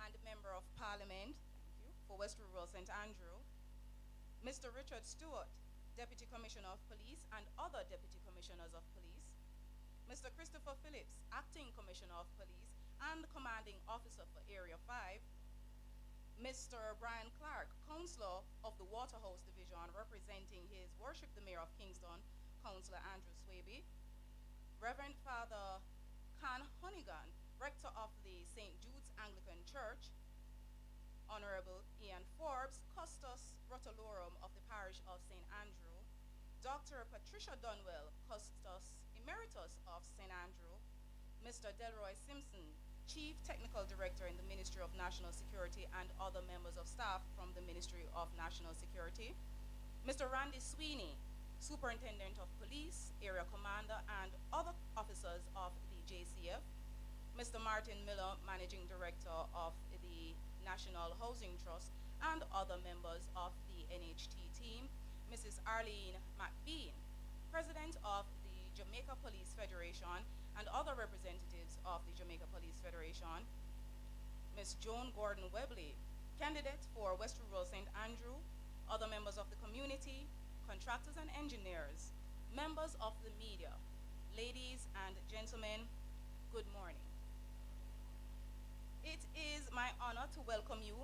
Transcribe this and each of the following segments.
and Member of Parliament, thank you, for West Rural St. Andrew, Mr. Richard Stewart, Deputy Commissioner of Police and other Deputy Commissioners of Police, Mr. Christopher Phillips, Acting Commissioner of Police and Commanding Officer for Area 5, Mr. Brian Clark, Councillor of the Waterhouse Division, representing His Worship the Mayor of Kingston, Councillor Andrew Swaby, Reverend Father Can Honeygan, Rector of the St. Jude's Anglican Church, Honorable Ian Forbes, Custos Rotolorum of the Parish of St. Andrew, Dr. Patricia Dunwell, Custos Emeritus of St. Andrew, Mr. Delroy Simpson, Chief Technical Director in the Ministry of National Security and other members of staff from the Ministry of National Security, Mr. Randy Sweeney, Superintendent of Police, Area Commander, and other officers of the JCF, Mr. Martin Miller, Managing Director of the National Housing Trust, and other members of the NHT team, Mrs. Arlene McBean, President of the Jamaica Police Federation, and other representatives of the Jamaica Police Federation, Ms. Joan Gordon Webley, candidate for West Rural St. Andrew, other members of the community, contractors and engineers, members of the media, ladies and gentlemen, good morning. It is my honor to welcome you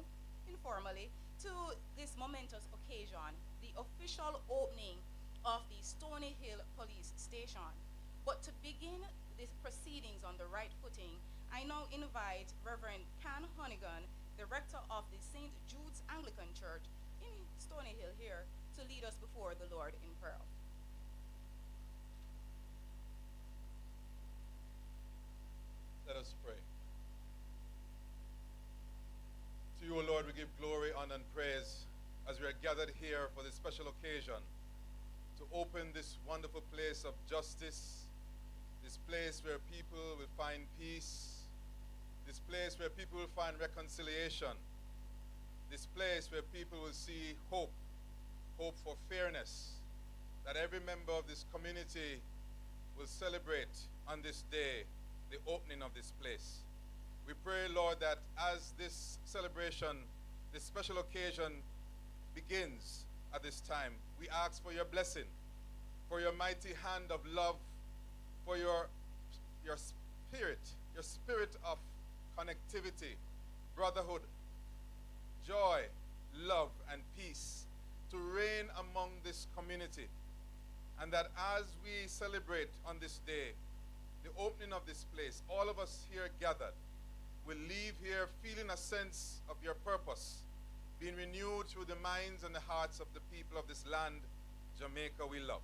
informally to this momentous occasion, the official opening of the Stony Hill Police Station. But to begin the proceedings on the right footing, I now invite Reverend Can Honeygan, the rector of the St. Jude's Anglican Church in Stony Hill here, to lead us before the Lord in prayer. Let us pray. To you, O Lord, we give glory, honor, and praise as we are gathered here for this special occasion to open this wonderful place of justice, this place where people will find peace, this place where people will find reconciliation, this place where people will see hope, hope for fairness, that every member of this community will celebrate on this day the opening of this place. We pray, Lord, that as this celebration, this special occasion begins at this time, we ask for your blessing, for your mighty hand of love, for your spirit of connectivity, brotherhood, joy, love, and peace to reign among this community. And that as we celebrate on this day, the opening of this place, all of us here gathered will leave here feeling a sense of your purpose, being renewed through the minds and the hearts of the people of this land, Jamaica we love.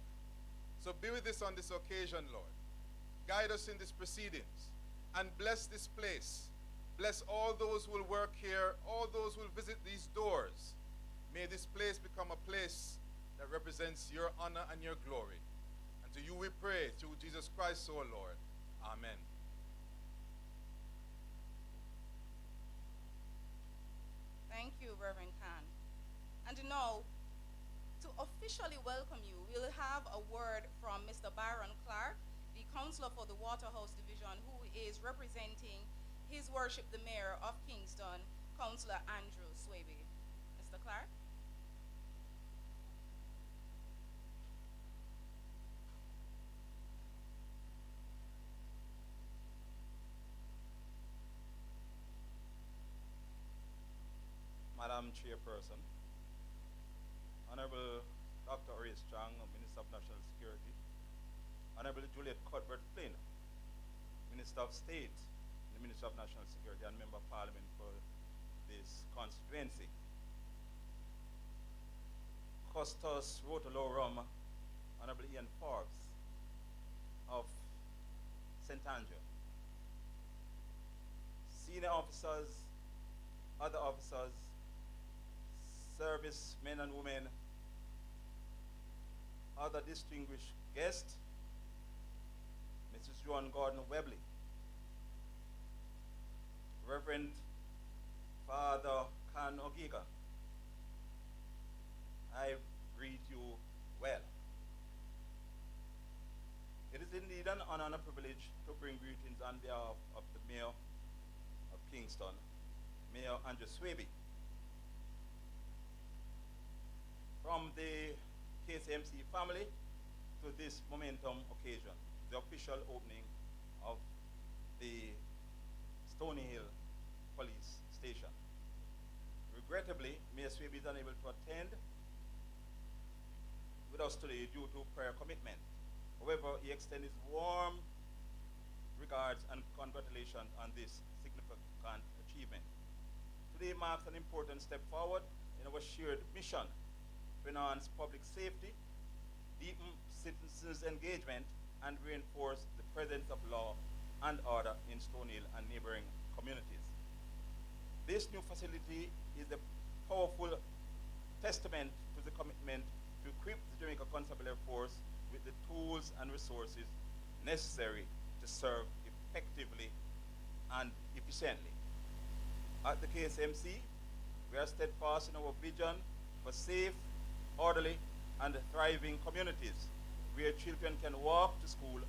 So be with us on this occasion, Lord. Guide us in these proceedings and bless this place. Bless all those who will work here, all those who will visit these doors. May this place become a place that represents your honor and your glory. And to you we pray through Jesus Christ, our Lord. Amen. Thank you, Reverend Khan. And now, to officially welcome you, we'll have a word from Mr. Byron Clark, the Councillor for the Waterhouse Division, who is representing His Worship the Mayor of Kingston, Councillor Andrew Swaby. Mr. Clark? Madam Chairperson, Honorable Dr. Ray Strong, Minister of National Security, Honorable Juliet Cuthbert Flynn, Minister of State in the Ministry of National Security and Member of Parliament for this constituency, Custos Rotolorum, Honorable Ian Forbes of St. Andrew, senior officers, other officers, service men and women, other distinguished guests, Mrs. Joan Gordon Webley, Reverend Father Can Ogiga, I greet you well. It is indeed an honor and a privilege to bring greetings on behalf of the Mayor of Kingston, Mayor Andrew Swaby. From the KCMC family to this momentum occasion, the official opening of the Stony Hill Police Station. Regrettably, Mayor Swaby is unable to attend with us today due to prior commitment. However, he extends his warm regards and congratulations on this significant achievement. Today marks an important step forward in our shared mission to enhance public safety, deepen citizens' engagement, and reinforce the presence of law and order in Stony Hill and neighboring communities. This new facility is a powerful testament to the commitment to equip the Jamaica Constabulary Force with the tools and resources necessary to serve effectively and efficiently. At the KSMC, we are steadfast in our vision for safe, orderly, and thriving communities where children can walk to school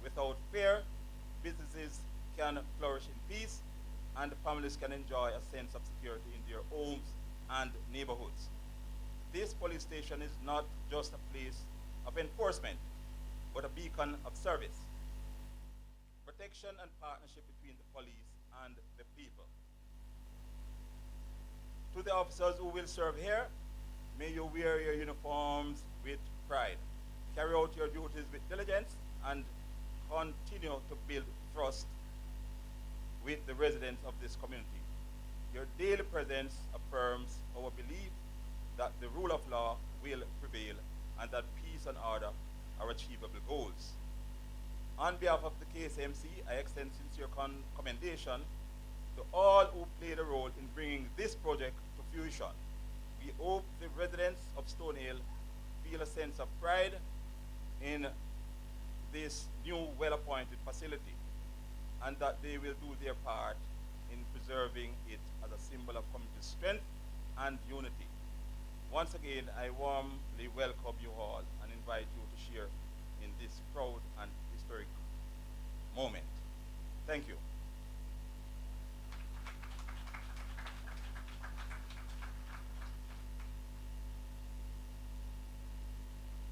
without fear, businesses can flourish in peace, and families can enjoy a sense of security in their homes and neighborhoods. This police station is not just a place of enforcement, but a beacon of service, protection, and partnership between the police and the people. To the officers who will serve here, may you wear your uniforms with pride, carry out your duties with diligence, and continue to build trust with the residents of this community. Your daily presence affirms our belief that the rule of law will prevail and that peace and order are achievable goals. On behalf of the KSMC, I extend sincere commendation to all who played a role in bringing this project to fruition. We hope the residents of Stony Hill feel a sense of pride in this new well-appointed facility and that they will do their part in preserving it as a symbol of community strength and unity. Once again, I warmly welcome you all and invite you to share in this proud and historic moment. Thank you.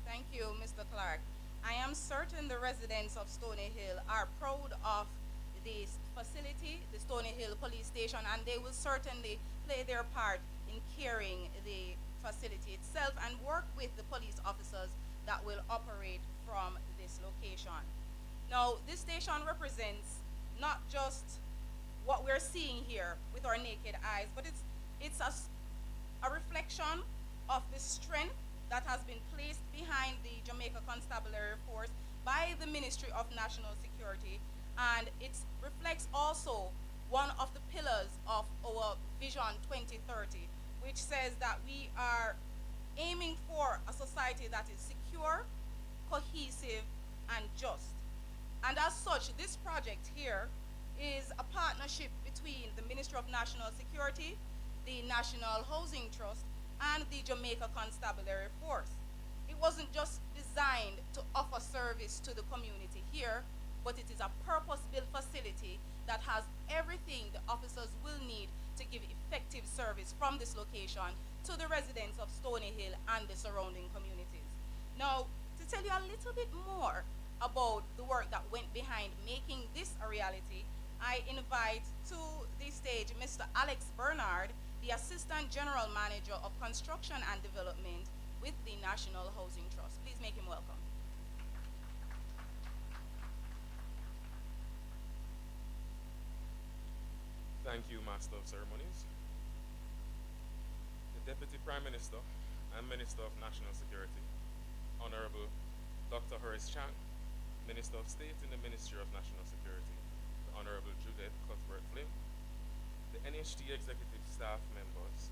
Thank you, Mr. Clark. I am certain the residents of Stony Hill are proud of this facility, the Stony Hill Police Station, and they will certainly play their part in carrying the facility itself and work with the police officers that will operate from this location. Now, this station represents not just what we're seeing here with our naked eyes, but it's a reflection of the strength that has been placed behind the Jamaica Constabulary Force by the Ministry of National Security, and it reflects also one of the pillars of our Vision 2030, which says that we are aiming for a society that is secure, cohesive, and just. And as such, this project here is a partnership between the Ministry of National Security, the National Housing Trust, and the Jamaica Constabulary Force. It wasn't just designed to offer service to the community here, but it is a purpose-built facility that has everything the officers will need to give effective service from this location to the residents of Stony Hill and the surrounding communities. Now, to tell you a little bit more about the work that went behind making this a reality, I invite to the stage Mr. Alex Bernard, the Assistant General Manager of Construction and Development with the National Housing Trust. Please make him welcome. Thank you, Master of Ceremonies. The Deputy Prime Minister and Minister of National Security, Honorable Dr. Horace Chang, Minister of State in the Ministry of National Security, the Honorable Judith Cuthbert-Flynn, the NHT executive staff members,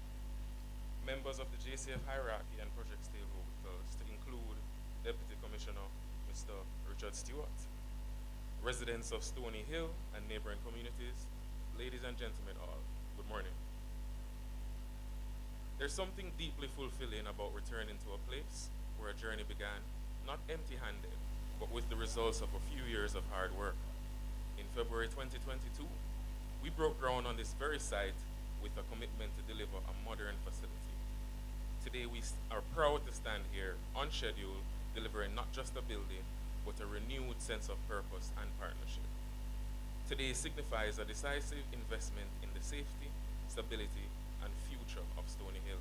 members of the JCF hierarchy and project stakeholders, to include Deputy Commissioner Mr. Richard Stewart, residents of Stony Hill and neighboring communities, ladies and gentlemen all, good morning. There's something deeply fulfilling about returning to a place where a journey began, not empty-handed, but with the results of a few years of hard work. In February 2022, we broke ground on this very site with a commitment to deliver a modern facility. Today we are proud to stand here on schedule, delivering not just a building, but a renewed sense of purpose and partnership. Today signifies a decisive investment in the safety, stability, and future of Stony Hill,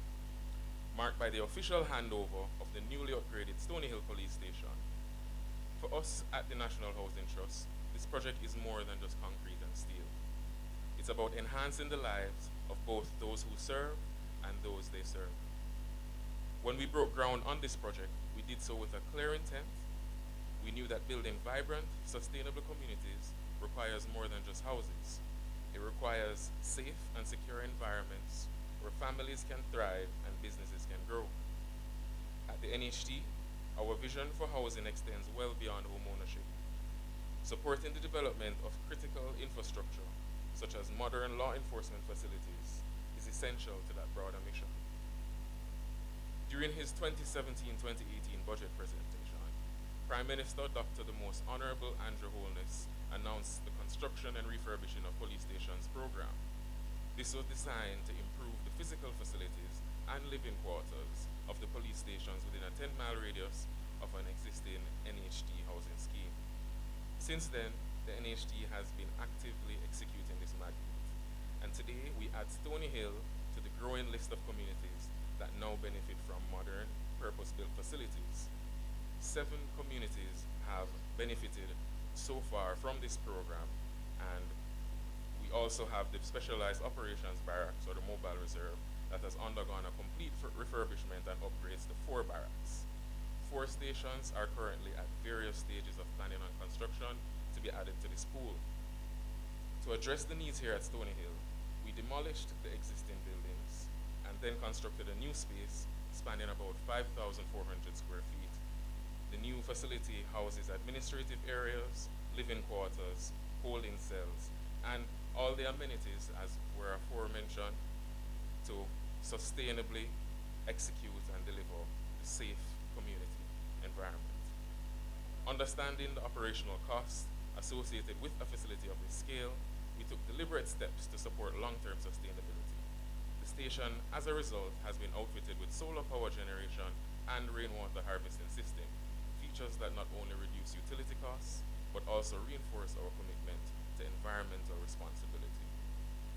marked by the official handover of the newly upgraded Stony Hill Police Station. For us at the National Housing Trust, this project is more than just concrete and steel. It's about enhancing the lives of both those who serve and those they serve. When we broke ground on this project, we did so with a clear intent. We knew that building vibrant, sustainable communities requires more than just houses. It requires safe and secure environments where families can thrive and businesses can grow. At the NHT, our vision for housing extends well beyond home ownership. Supporting the development of critical infrastructure, such as modern law enforcement facilities, is essential to that broader mission. During his 2017-2018 budget presentation, Prime Minister Dr. the Most Honorable Andrew Holness announced the construction and refurbishing of police stations program. This was designed to improve the physical facilities and living quarters of the police stations within a 10-mile radius of an existing NHT housing scheme. Since then, the NHT has been actively executing this magnitude, and today we add Stony Hill to the growing list of communities that now benefit from modern, purpose-built facilities. 7 communities have benefited so far from this program, and we also have the Specialized Operations Barracks, or the Mobile Reserve, that has undergone a complete refurbishment and upgrades to 4 barracks. 4 stations are currently at various stages of planning and construction to be added to this pool. To address the needs here at Stony Hill, we demolished the existing buildings and then constructed a new space spanning about 5,400 square feet. The new facility houses administrative areas, living quarters, holding cells, and all the amenities as were aforementioned to sustainably execute and deliver a safe community environment. Understanding the operational costs associated with a facility of this scale, we took deliberate steps to support long-term sustainability. The station, as a result, has been outfitted with solar power generation and rainwater harvesting system, features that not only reduce utility costs, but also reinforce our commitment to environmental responsibility.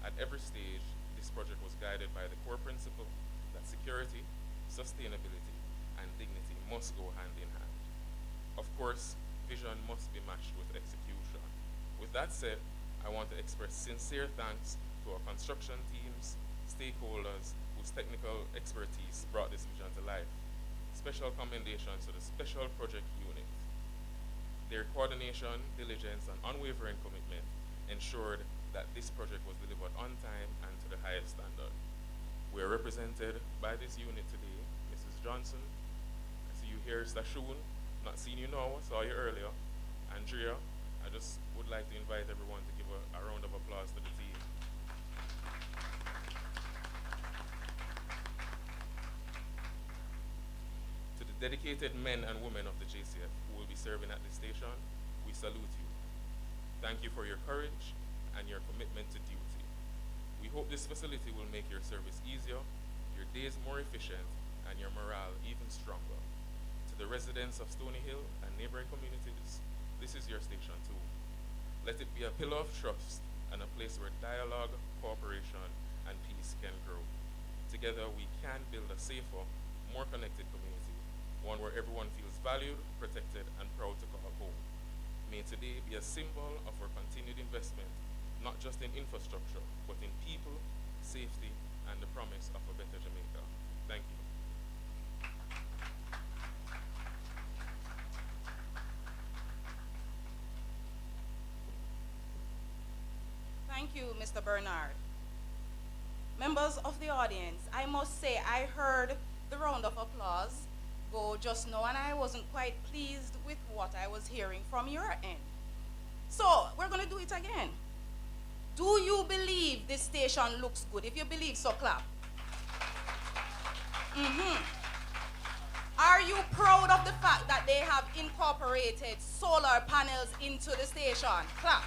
At every stage, this project was guided by the core principle that security, sustainability, and dignity must go hand in hand. Of course, vision must be matched with execution. With that said, I want to express sincere thanks to our construction teams, stakeholders whose technical expertise brought this vision to life. Special commendations to the Special Project Unit. Their coordination, diligence, and unwavering commitment ensured that this project was delivered on time and to the highest standard. We are represented by this unit today, Mrs. Johnson. I see you here, Stashoon. Not seen you now, saw you earlier. Andrea, I just would like to invite everyone to give a round of applause to the team. To the dedicated men and women of the JCF who will be serving at this station, we salute you. Thank you for your courage and your commitment to duty. We hope this facility will make your service easier, your days more efficient, and your morale even stronger. To the residents of Stony Hill and neighboring communities, this is your station too. Let it be a pillar of trust and a place where dialogue, cooperation, and peace can grow. Together we can build a safer, more connected community, one where everyone feels valued, protected, and proud to call home. May today be a symbol of our continued investment, not just in infrastructure, but in people, safety, and the promise of a better Jamaica. Thank you. Thank you, Mr. Bernard. Members of the audience, I must say I heard the round of applause go just now, and I wasn't quite pleased with what I was hearing from your end. So we're going to do it again. Do you believe this station looks good? If you believe so, clap. Are you proud of the fact that they have incorporated solar panels into the station? Clap.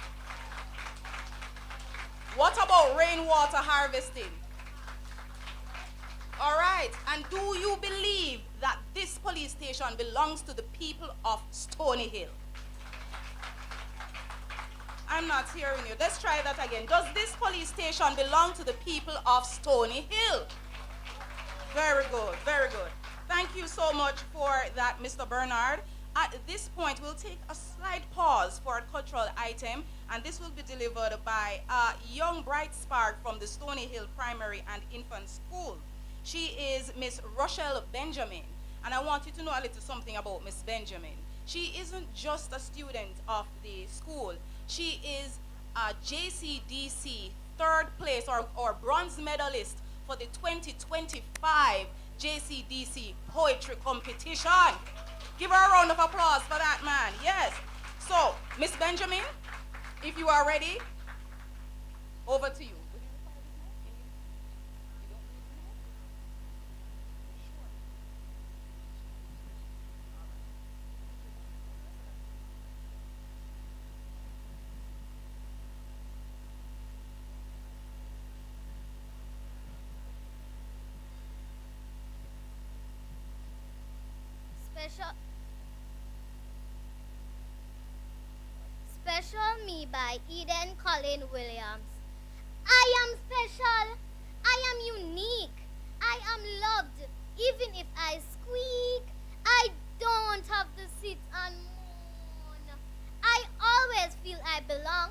What about rainwater harvesting? right, and do you believe that this police station belongs to the people of Stony Hill? I'm not hearing you. Let's try that again. Does this police station belong to the people of Stony Hill? Very good, very good. Thank you so much for that, Mr. Bernard. At this point, we'll take a slight pause for a cultural item, and this will be delivered by a young bright spark from the Stony Hill Primary and Infant School. She is Miss Rochelle Benjamin, and I want you to know a little something about Miss Benjamin. She isn't just a student of the school. She is a JCDC third place or bronze medalist for the 2025 JCDC Poetry Competition. Give her a round of applause for that, man. Yes. So, Miss Benjamin, if you are ready, over to you. Special Me by Eden Colin Williams. I am special. I am unique. I am loved. Even if I squeak, I don't have to sit and moan. I always feel I belong.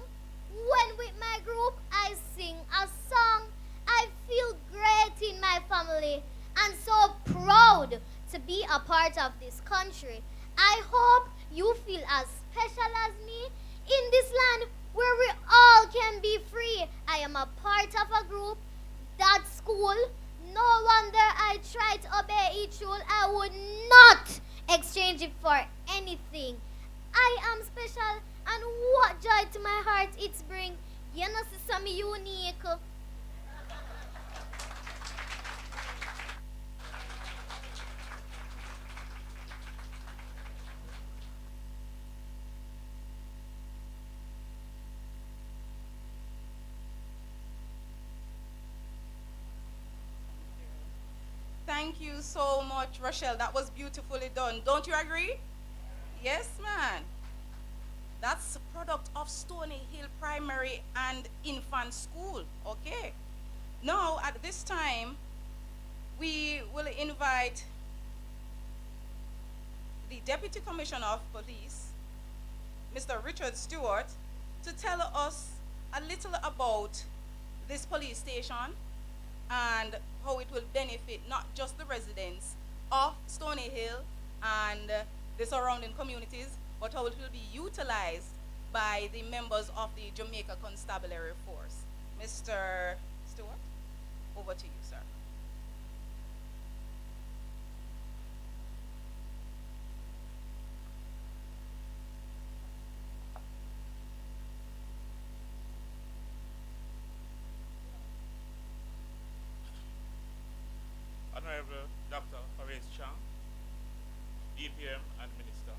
When with my group, I sing a song. I feel great in my family and so proud to be a part of this country. I hope you feel as special as me in this land where we all can be free. I am a part of a group, that school. No wonder I try to obey each rule. I would not exchange it for anything. I am special, and what joy to my heart it's bring. You know, some unique. Thank you so much, Rochelle. That was beautifully done. Don't you agree? Yes, man. That's a product of Stony Hill Primary and Infant School. Okay. Now, at this time, we will invite the Deputy Commissioner of Police, Mr. Richard Stewart, to tell us a little about this police station and how it will benefit not just the residents of Stony Hill and the surrounding communities, but how it will be utilized by the members of the Jamaica Constabulary Force. Mr. Stewart, over to you, sir. Honorable Dr. Horace Chang, DPM and Minister.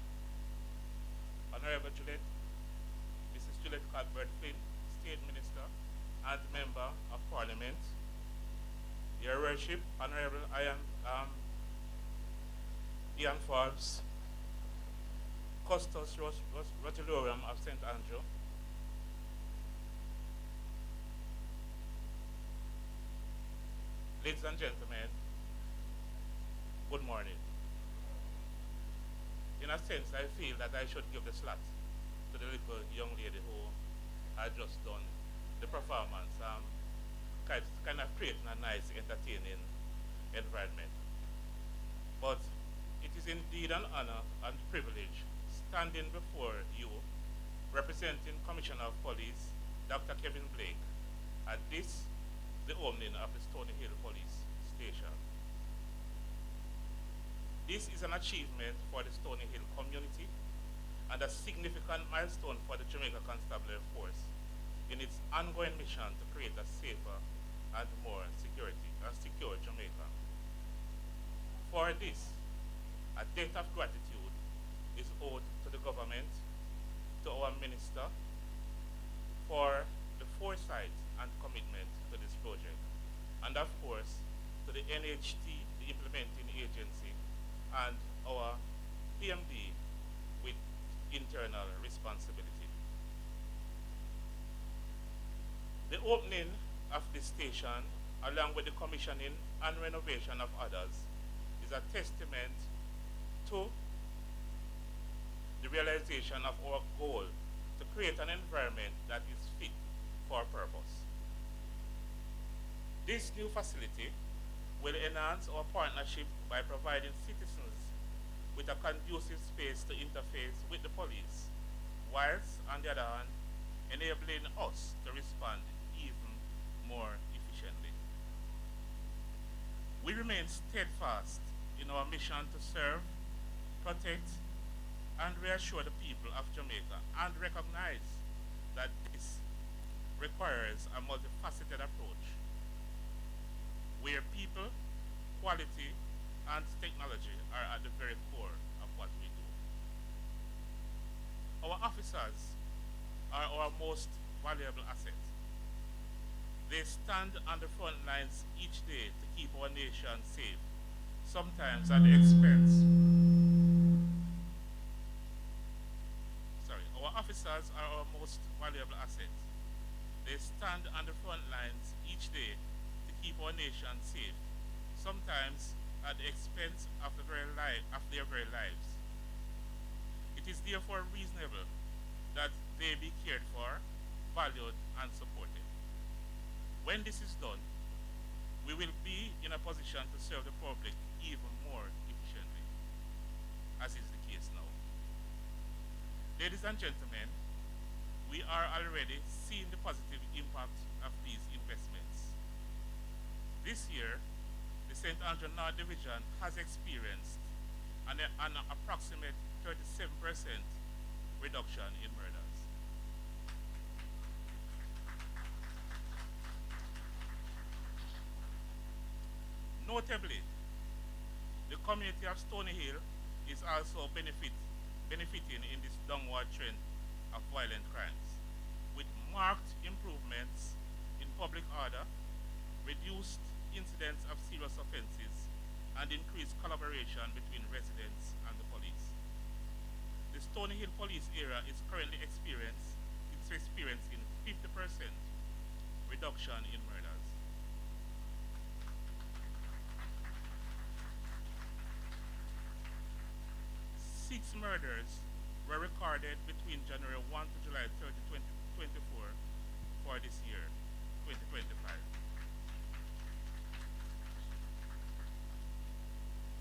Honorable Mrs. Juliet Cuthbert Flynn, State Minister and Member of Parliament. Your Worship, Honorable Ian Forbes, Custos Rotularium of St. Andrew. Ladies and gentlemen, good morning. In a sense, I feel that I should give the slot to the little young lady who had just done the performance, kind of creating a nice, entertaining environment. But it is indeed an honor and privilege standing before you, representing Commissioner of Police, Dr. Kevin Blake, at this, the opening of the Stony Hill Police Station. This is an achievement for the Stony Hill community and a significant milestone for the Jamaica Constabulary Force in its ongoing mission to create a safer and more secure Jamaica. For this, a debt of gratitude is owed to the government, to our minister, for the foresight and commitment to this project, and of course, to the NHT, the the implementing agency, and our PMD with internal responsibility. The opening of this station, along with the commissioning and renovation of others, is a testament to the realization of our goal to create an environment that is fit for purpose. This new facility will enhance our partnership by providing citizens with a conducive space to interface with the police, whilst, on the other hand, enabling us to respond even more efficiently. We remain steadfast in our mission to serve, protect, and reassure the people of Jamaica, and recognize that this requires a multifaceted approach where people, quality, and technology are at the very core of what we do. Our officers are our most valuable asset. They stand on the front lines each day to keep our nation safe, sometimes at the expense. Our officers are our most valuable asset. They stand on the front lines each day to keep our nation safe, sometimes at the expense of their very lives. It is therefore reasonable that they be cared for, valued, and supported. When this is done, we will be in a position to serve the public even more efficiently, as is the case now. Ladies and gentlemen, we are already seeing the positive impact of these investments. This year, the St. Andrew North Division has experienced an approximate 37% reduction in murders. Notably, the community of Stony Hill is also benefiting in this downward trend of violent crimes, with marked improvements in public order, reduced incidents of serious offenses, and increased collaboration between residents and the police. The Stony Hill police area is currently experiencing 50% reduction in murders. Six murders were recorded between January 1 to July 30, 2024 for this year, 2025.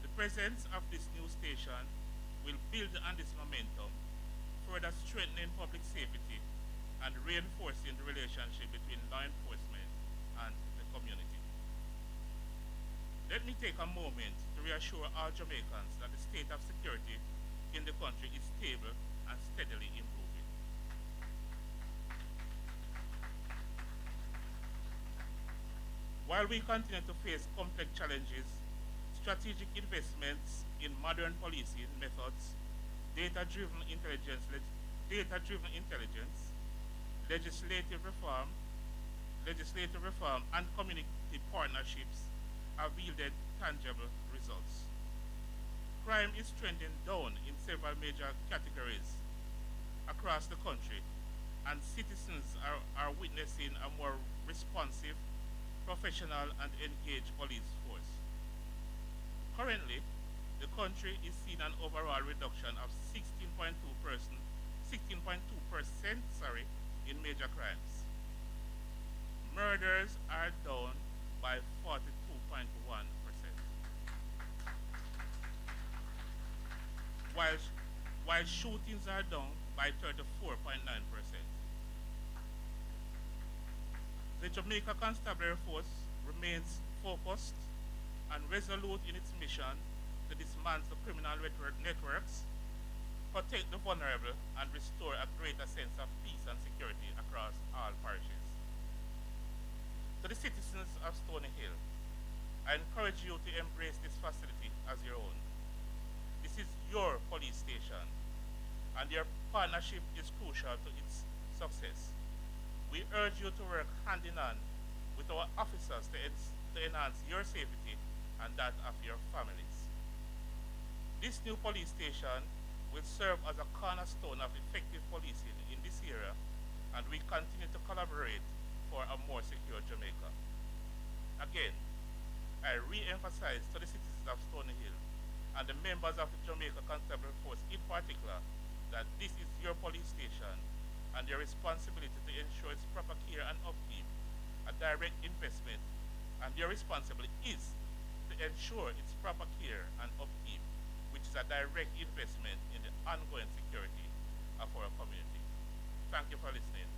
The presence of this new station will build on this momentum, further strengthening public safety and reinforcing the relationship between law enforcement and the community. Let me take a moment to reassure all Jamaicans that the state of security in the country is stable and steadily improving. While we continue to face complex challenges, strategic investments in modern policing methods, data-driven intelligence, legislative reform, and community partnerships have yielded tangible results. Crime is trending down in several major categories across the country, and citizens are witnessing a more responsive, professional, and engaged police force. Currently, the country is seeing an overall reduction of 16.2% in major crimes. Murders are down by 42.1%. While shootings are down by 34.9%. The Jamaica Constabulary Force remains focused and resolute in its mission to dismantle criminal networks, protect the vulnerable, and restore a greater sense of peace and security across all parishes. To the citizens of Stony Hill, I encourage you to embrace this facility as your own. This is your police station, and your partnership is crucial to its success. We urge you to work hand in hand with our officers to enhance your safety and that of your families. This new police station will serve as a cornerstone of effective policing in this area, and we continue to collaborate for a more secure Jamaica. Again, I re-emphasize to the citizens of Stony Hill and the members of the Jamaica Constabulary Force in particular that this is your police station and your responsibility to ensure its proper care and upkeep, a direct investment, and your responsibility is to ensure its proper care and upkeep, which is a direct investment in the ongoing security of our community. Thank you for listening.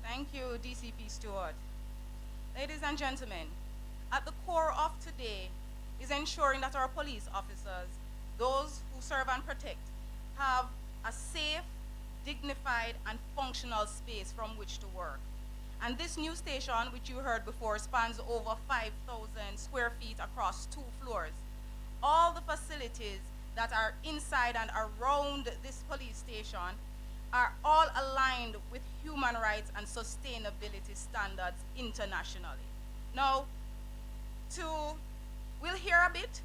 Thank you, DCP Stewart. Ladies and gentlemen, at the core of today is ensuring that our police officers, those who serve and protect, have a safe, dignified, and functional space from which to work. And this new station, which you heard before, spans over 5,000 square feet across 2 floors. All the facilities that are inside and around this police station are all aligned with human rights and sustainability standards internationally. Now, we'll hear a bit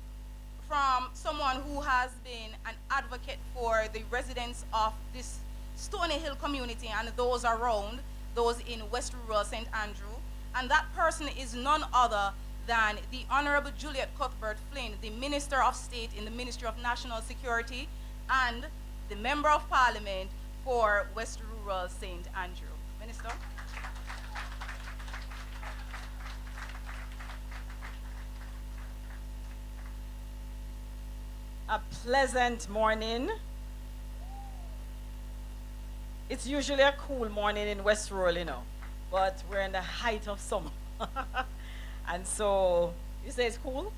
from someone who has been an advocate for the residents of this Stony Hill community and those around, those in West Rural St. Andrew, and that person is none other than the Honorable Juliet Cuthbert Flynn, the Minister of State in the Ministry of National Security and the Member of Parliament for West Rural St. Andrew. Minister. A pleasant morning. It's usually a cool morning in West Rural, you know, but we're in the height of summer. And so, you say it's cool?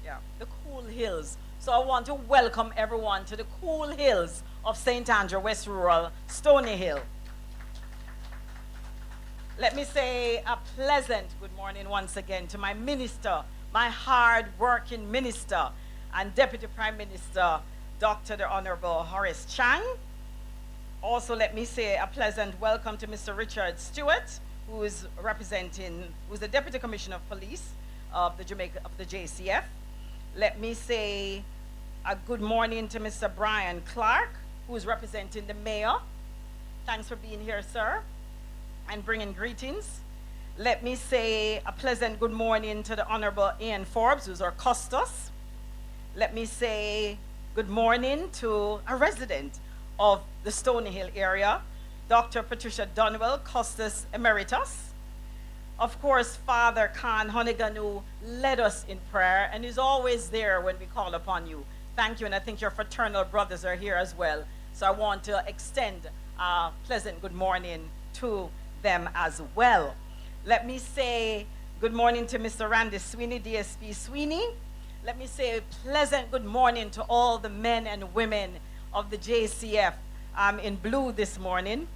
Yeah, the cool hills. So I want to welcome everyone to the cool hills of St. Andrew, West Rural, Stony Hill. Let me say a pleasant good morning once again to my minister, my hard-working minister and Deputy Prime Minister, Dr. the Honorable Horace Chang. Also, let me say a pleasant welcome to Mr. Richard Stewart, who's the Deputy Commissioner of Police of the JCF. Let me say a good morning to Mr. Brian Clark, who's representing the Mayor. Thanks for being here, sir, and bringing greetings. Let me say a pleasant good morning to the Honorable Ian Forbes, who's our Custos. Let me say good morning to a resident of the Stony Hill area, Dr. Patricia Dunwell, Custos Emeritus. Of course, Father Khan Honeygan, who led us in prayer and is always there when we call upon you. Thank you, and I think your fraternal brothers are here as well. So I want to extend a pleasant good morning to them as well. Let me say good morning to Mr. Randy Sweeney, DSP Sweeney. Let me say a pleasant good morning to all the men and women of the JCF in blue this morning.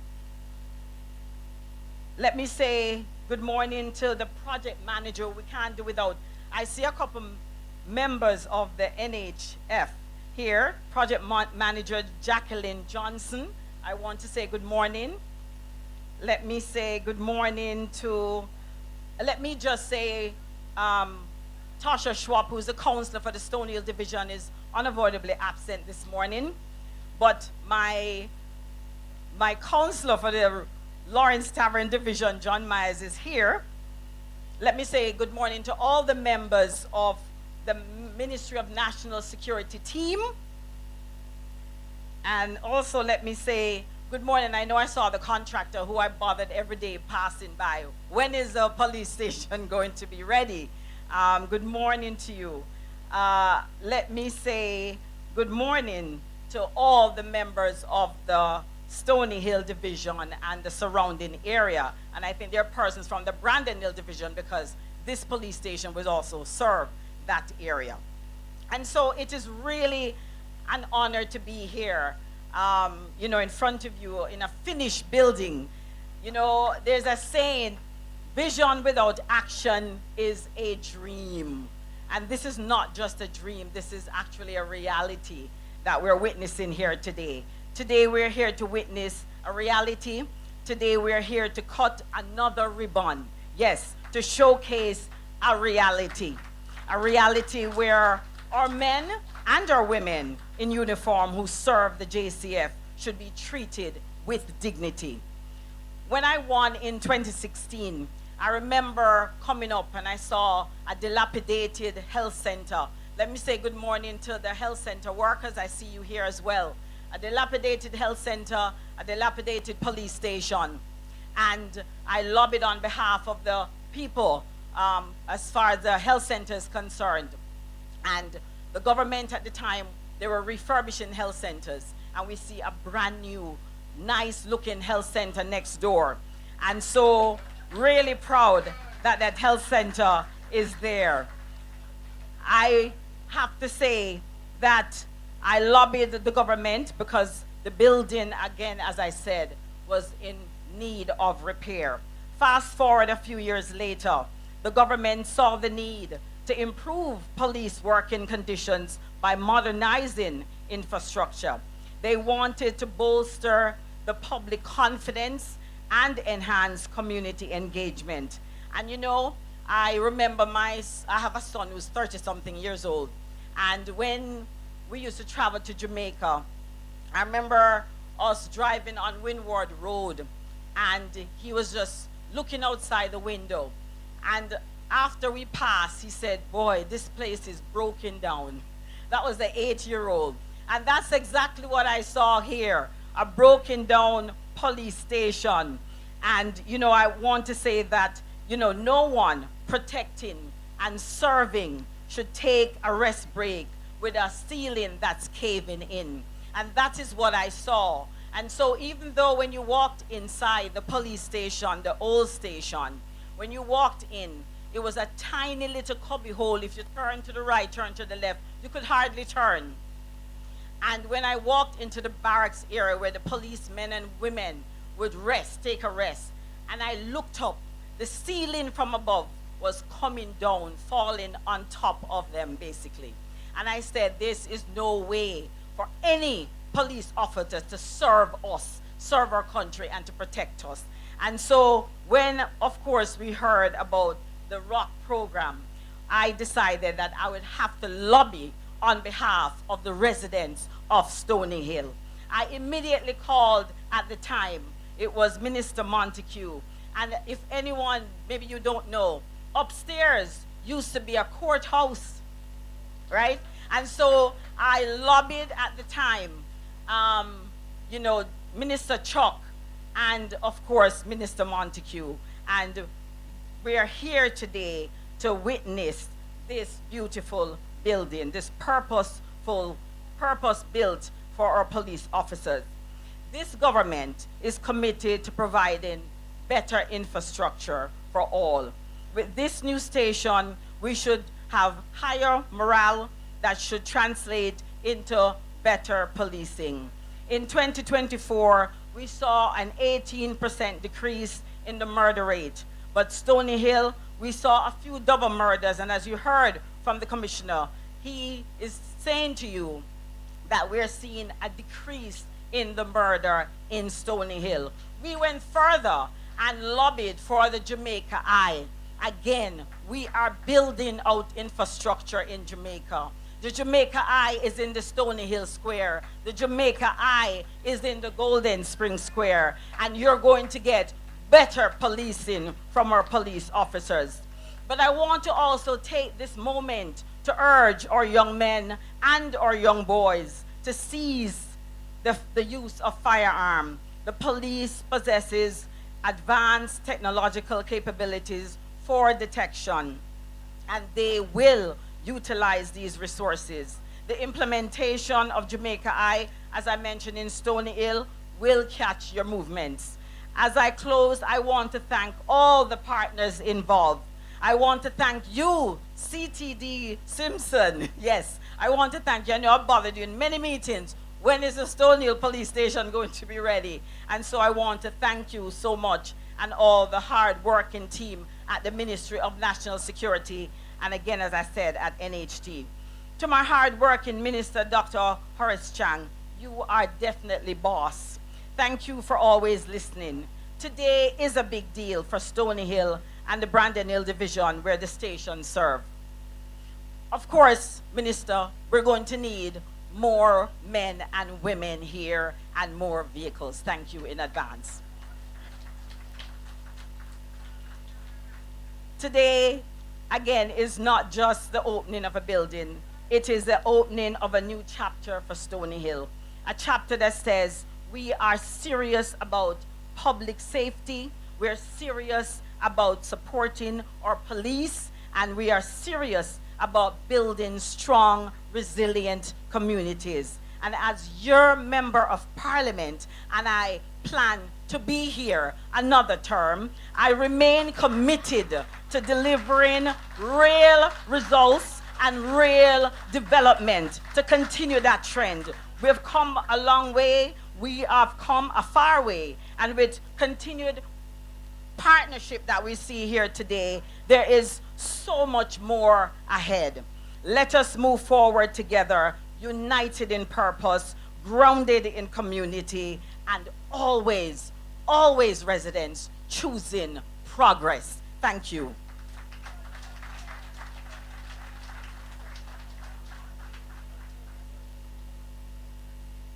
Let me say good morning to the project manager. We can't do without. I see a couple members of the NHF here. Project manager Jacqueline Johnson. I want to say good morning. Let me say good morning to, let me just say, Tasha Schwab, who's the counselor for the Stony Hill Division, is unavoidably absent this morning. But my counselor for the Lawrence Tavern Division, John Myers, is here. Let me say good morning to all the members of the Ministry of National Security team. And also let me say good morning. I know I saw the contractor who I bothered every day passing by. When is the police station going to be ready? Good morning to you. Let me say good morning to all the members of the Stony Hill Division and the surrounding area. And I think there are persons from the Brandon Hill Division because this police station will also serve that area. And so it is really an honor to be here, you know, in front of you in a finished building. You know, there's a saying, vision without action is a dream. And this is not just a dream, this is actually a reality that we're witnessing here today. Today we're here to witness a reality. Today we are here to cut another ribbon. Yes, to showcase a reality. A reality where our men and our women in uniform who serve the JCF should be treated with dignity. When I won in 2016, I remember coming up and I saw a dilapidated health center. Let me say good morning to the health center workers. I see you here as well. A dilapidated health center, a dilapidated police station. And I lobbied on behalf of the people as far as the health center is concerned. And the government at the time, they were refurbishing health centers. And we see a brand new, nice looking health center next door. And so really proud that that health center is there. I have to say that I lobbied the government because the building, again, as I said, was in need of repair. Fast forward a few years later, the government saw the need to improve police working conditions by modernizing infrastructure. They wanted to bolster the public confidence and enhance community engagement. And you know, I remember I have a son who's 30-something years old. And when we used to travel to Jamaica, I remember us driving on Windward Road, and he was just looking outside the window. And after we passed, he said, boy, this place is broken down. That was the 8-year-old. And that's exactly what I saw here, a broken down police station. And, you know, I want to say that, you know, no one protecting and serving should take a rest break with a ceiling that's caving in. And that is what I saw. And so even though when you walked inside the police station, the old station, when you walked in, it was a tiny little cubby hole. If you turn to the right, turn to the left, you could hardly turn. And when I walked into the barracks area where the policemen and women would rest, take a rest, and I looked up, the ceiling from above was coming down, falling on top of them, basically. And I said, this is no way for any police officer to serve us, serve our country, and to protect us. And so when, of course, we heard about the ROC program, I decided that I would have to lobby on behalf of the residents of Stony Hill. I immediately called at the time, it was Minister Montague. And if anyone, maybe you don't know, upstairs used to be a courthouse, right? And so I lobbied at the time, you know, Minister Chuck and, of course, Minister Montague. And we are here today to witness this beautiful building, this purpose-built for our police officers. This government is committed to providing better infrastructure for all. With this new station, we should have higher morale that should translate into better policing. In 2024, we saw an 18% decrease in the murder rate. But Stony Hill, we saw a few double murders, and as you heard from the commissioner, he is saying to you that we're seeing a decrease in the murder in Stony Hill. We went further and lobbied for the Jamaica Eye. Again, we are building out infrastructure in Jamaica. The Jamaica Eye is in the Stony Hill Square. The Jamaica Eye is in the Golden Spring Square. And you're going to get better policing from our police officers. But I want to also take this moment to urge our young men and our young boys to seize the use of firearm. The police possesses advanced technological capabilities for detection, and they will utilize these resources. The implementation of Jamaica Eye, as I mentioned in Stony Hill, will catch your movements. As I close, I want to thank all the partners involved. I want to thank you, CTD Simpson. Yes, I want to thank you. I know I've bothered you in many meetings. When is the Stony Hill police station going to be ready? And so I want to thank you so much and all the hard-working team at the Ministry of National Security, and again, as I said, at NHT. To my hard-working Minister, Dr. Horace Chang, you are definitely boss. Thank you for always listening. Today is a big deal for Stony Hill and the Brandon Hill Division where the station serve. Of course, Minister, we're going to need more men and women here and more vehicles. Thank you in advance. Today, again, is not just the opening of a building. It is the opening of a new chapter for Stony Hill. A chapter that says we are serious about public safety, we're serious about supporting our police, and we are serious about building strong, resilient communities. And as your member of parliament, and I plan to be here another term, I remain committed to delivering real results and real development to continue that trend. We've come a long way, we have come a far way, and with continued partnership that we see here today, there is so much more ahead. Let us move forward together, united in purpose, grounded in community, and always, always residents choosing progress. Thank you.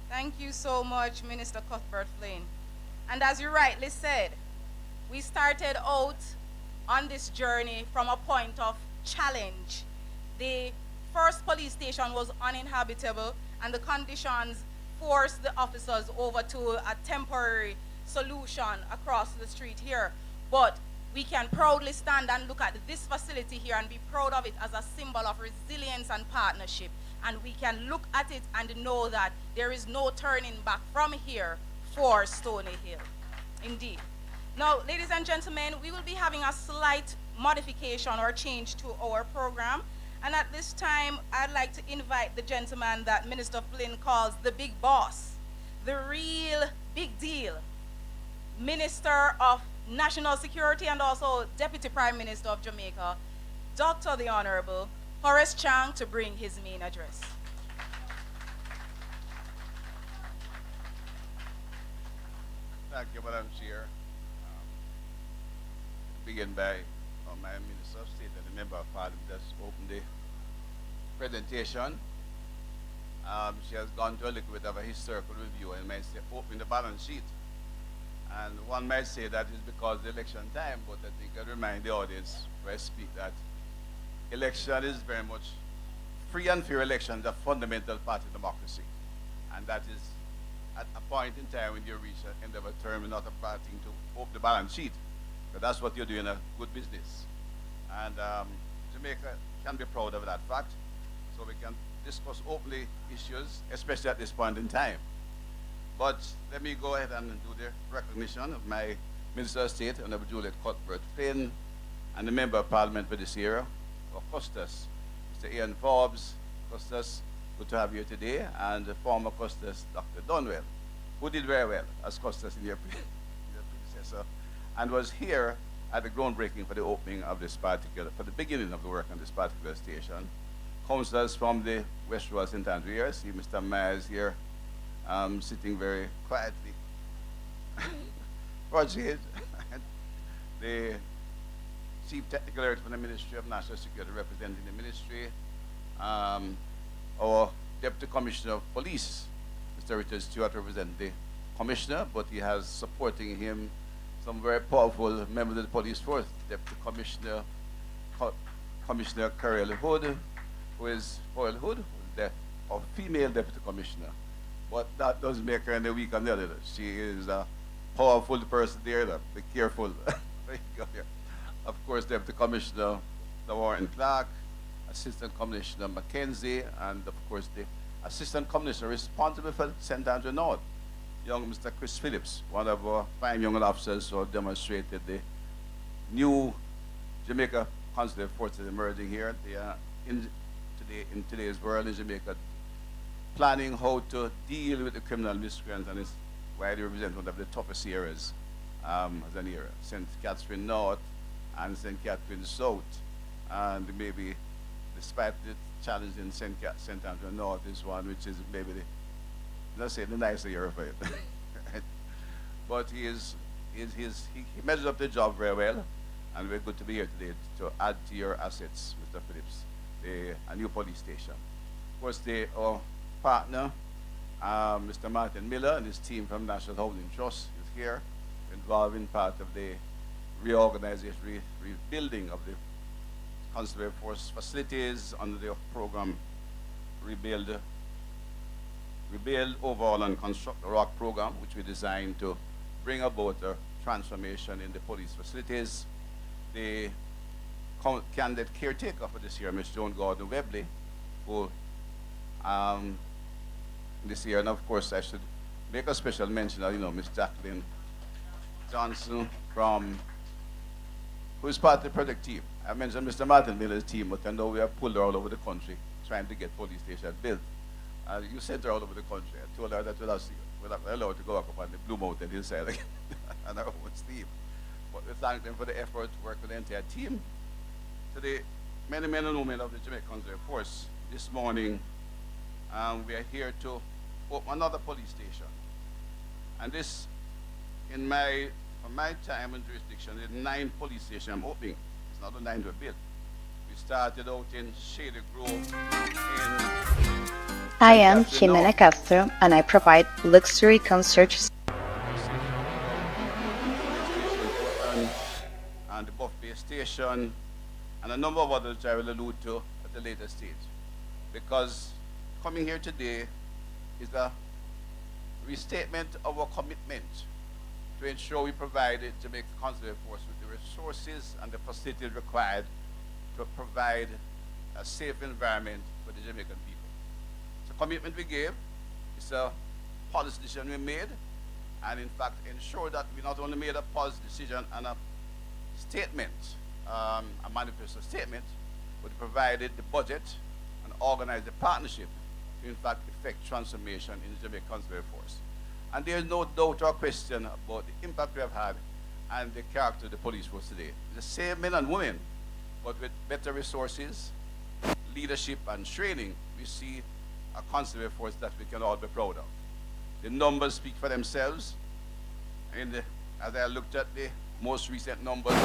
Thank you so much, Minister Cuthbert Flynn. And as you rightly said, we started out on this journey from a point of challenge. The first police station was uninhabitable, and the conditions forced the officers over to a temporary solution across the street here. But we can proudly stand and look at this facility here and be proud of it as a symbol of resilience and partnership. And we can look at it and know that there is no turning back from here for Stony Hill. Indeed. Now, ladies and gentlemen, we will be having a slight modification or change to our program. And at this time, I'd like to invite the gentleman that Minister Flynn calls the big boss, the real big deal, Minister of National Security and also Deputy Prime Minister of Jamaica, Dr. the Honorable Horace Chang, to bring his main address. Thank you, Madam Chair. Begin by my Minister of State and the Member of Parliament that's opened the presentation. She has gone to a little bit of a historical review and might say open the balance sheet. And one might say that is because the election time, but I think I remind the audience where I speak that election is very much free and fair elections are fundamental part of democracy. And that is at a point in time when you reach the end of a term and not a bad thing to open the balance sheet. But that's what you're doing, a good business. And Jamaica can be proud of that fact. So we can discuss openly issues, especially at this point in time. But let me go ahead and do the recognition of my Minister of State, Honorable Juliet Cuthbert Flynn, and the Member of Parliament for this year, of Custis, Mr. Ian Forbes. Custis, good to have you today, and the former Custis, Dr. Donwell, who did very well as Custis in your predecessor, and was here at the groundbreaking for the opening of this particular, for the beginning of the work on this particular station. Councillors from the West Rural St. Andrew here, see Mr. Myers here, sitting very quietly. Roger, the Chief Technical Editor from the Ministry of National Security representing the ministry, our Deputy Commissioner of Police, Mr. Richard Stewart, representing the Commissioner, but he has supporting him some very powerful members of the police force, Deputy Commissioner, Commissioner Carol Hood, who is a female Deputy Commissioner. But that doesn't make her any weak on the other. She is a powerful person there. Be careful. Of course, Deputy Commissioner Warren Clark, Assistant Commissioner Mackenzie, and of course the Assistant Commissioner responsible for St. Andrew North, young Mr. Chris Phillips, one of our fine young officers who demonstrated the new Jamaica consular forces emerging here. They are in today's world in Jamaica planning how to deal with the criminal miscreants, and it's widely represented one of the toughest areas as an area. St. Catherine North and St. Catherine South. And maybe, despite the challenge in St. Andrew North, is one which is maybe the, let's say, the nicer area for it. but he measures up the job very well, and we're good to be here today to add to your assets, Mr. Phillips, a new police station. Of course, our partner, Mr. Martin Miller, and his team from National Housing Trust is here, involved in part of the reorganization, rebuilding of the Constable Force facilities under the program Rebuild Overall and Construct the Rock program, which we designed to bring about a transformation in the police facilities. The candidate caretaker for this year, Ms. Joan Gordon Webley, who this year, and of course I should make a special mention of, Ms. Jacqueline Johnson who is part of the project team. I mentioned Mr. Martin Miller's team, but I know we have pulled her all over the country trying to get police stations built. You sent her all over the country. I told her that we'll have allowed to go up on the Blue Mountain hillside again and our own team. But we thank them for the effort to work with the entire team. To the many men and women of the Jamaican Constable Force, this morning we are here to open another police station. And this, from my time and jurisdiction, there's 9 police stations I'm opening. It's not the 9 we built. We started out in Shady Grove. I am Jimena Castro, and I provide luxury concierge and the Buffet Station, and a number of others I will allude to at a later stage. Because coming here today is a restatement of our commitment to ensure we provide the Jamaican Constable Force with the resources and the facilities required to provide a safe environment for the Jamaican people. It's a commitment we gave, it's a policy decision we made, and in fact ensure that we not only made a policy decision and a statement, a manifesto statement, but provided the budget and organized the partnership to in fact effect transformation in the Jamaican Constable Force. And there is no doubt or question about the impact we have had and the character of the police force today. The same men and women, but with better resources, leadership and training, we see a constable force that we can all be proud of. The numbers speak for themselves. As I looked at the most recent numbers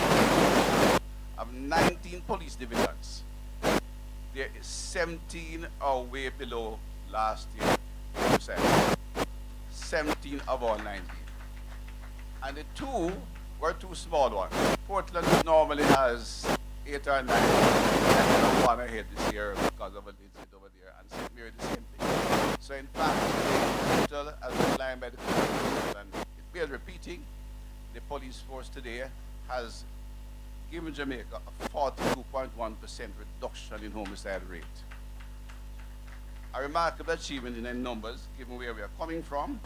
of 19 police divisions, there is 17 are way below last year. 17 of all 19. And the 2 were 2 small ones. Portland normally has 8 or 9. And 1 ahead this year because of a incident over there. And St. Mary the same thing. So in fact, the total as outlined by the police, and it bears repeating, the police force today has given Jamaica a 42.1% reduction in homicide rate. A remarkable achievement in their numbers, given where we are coming from,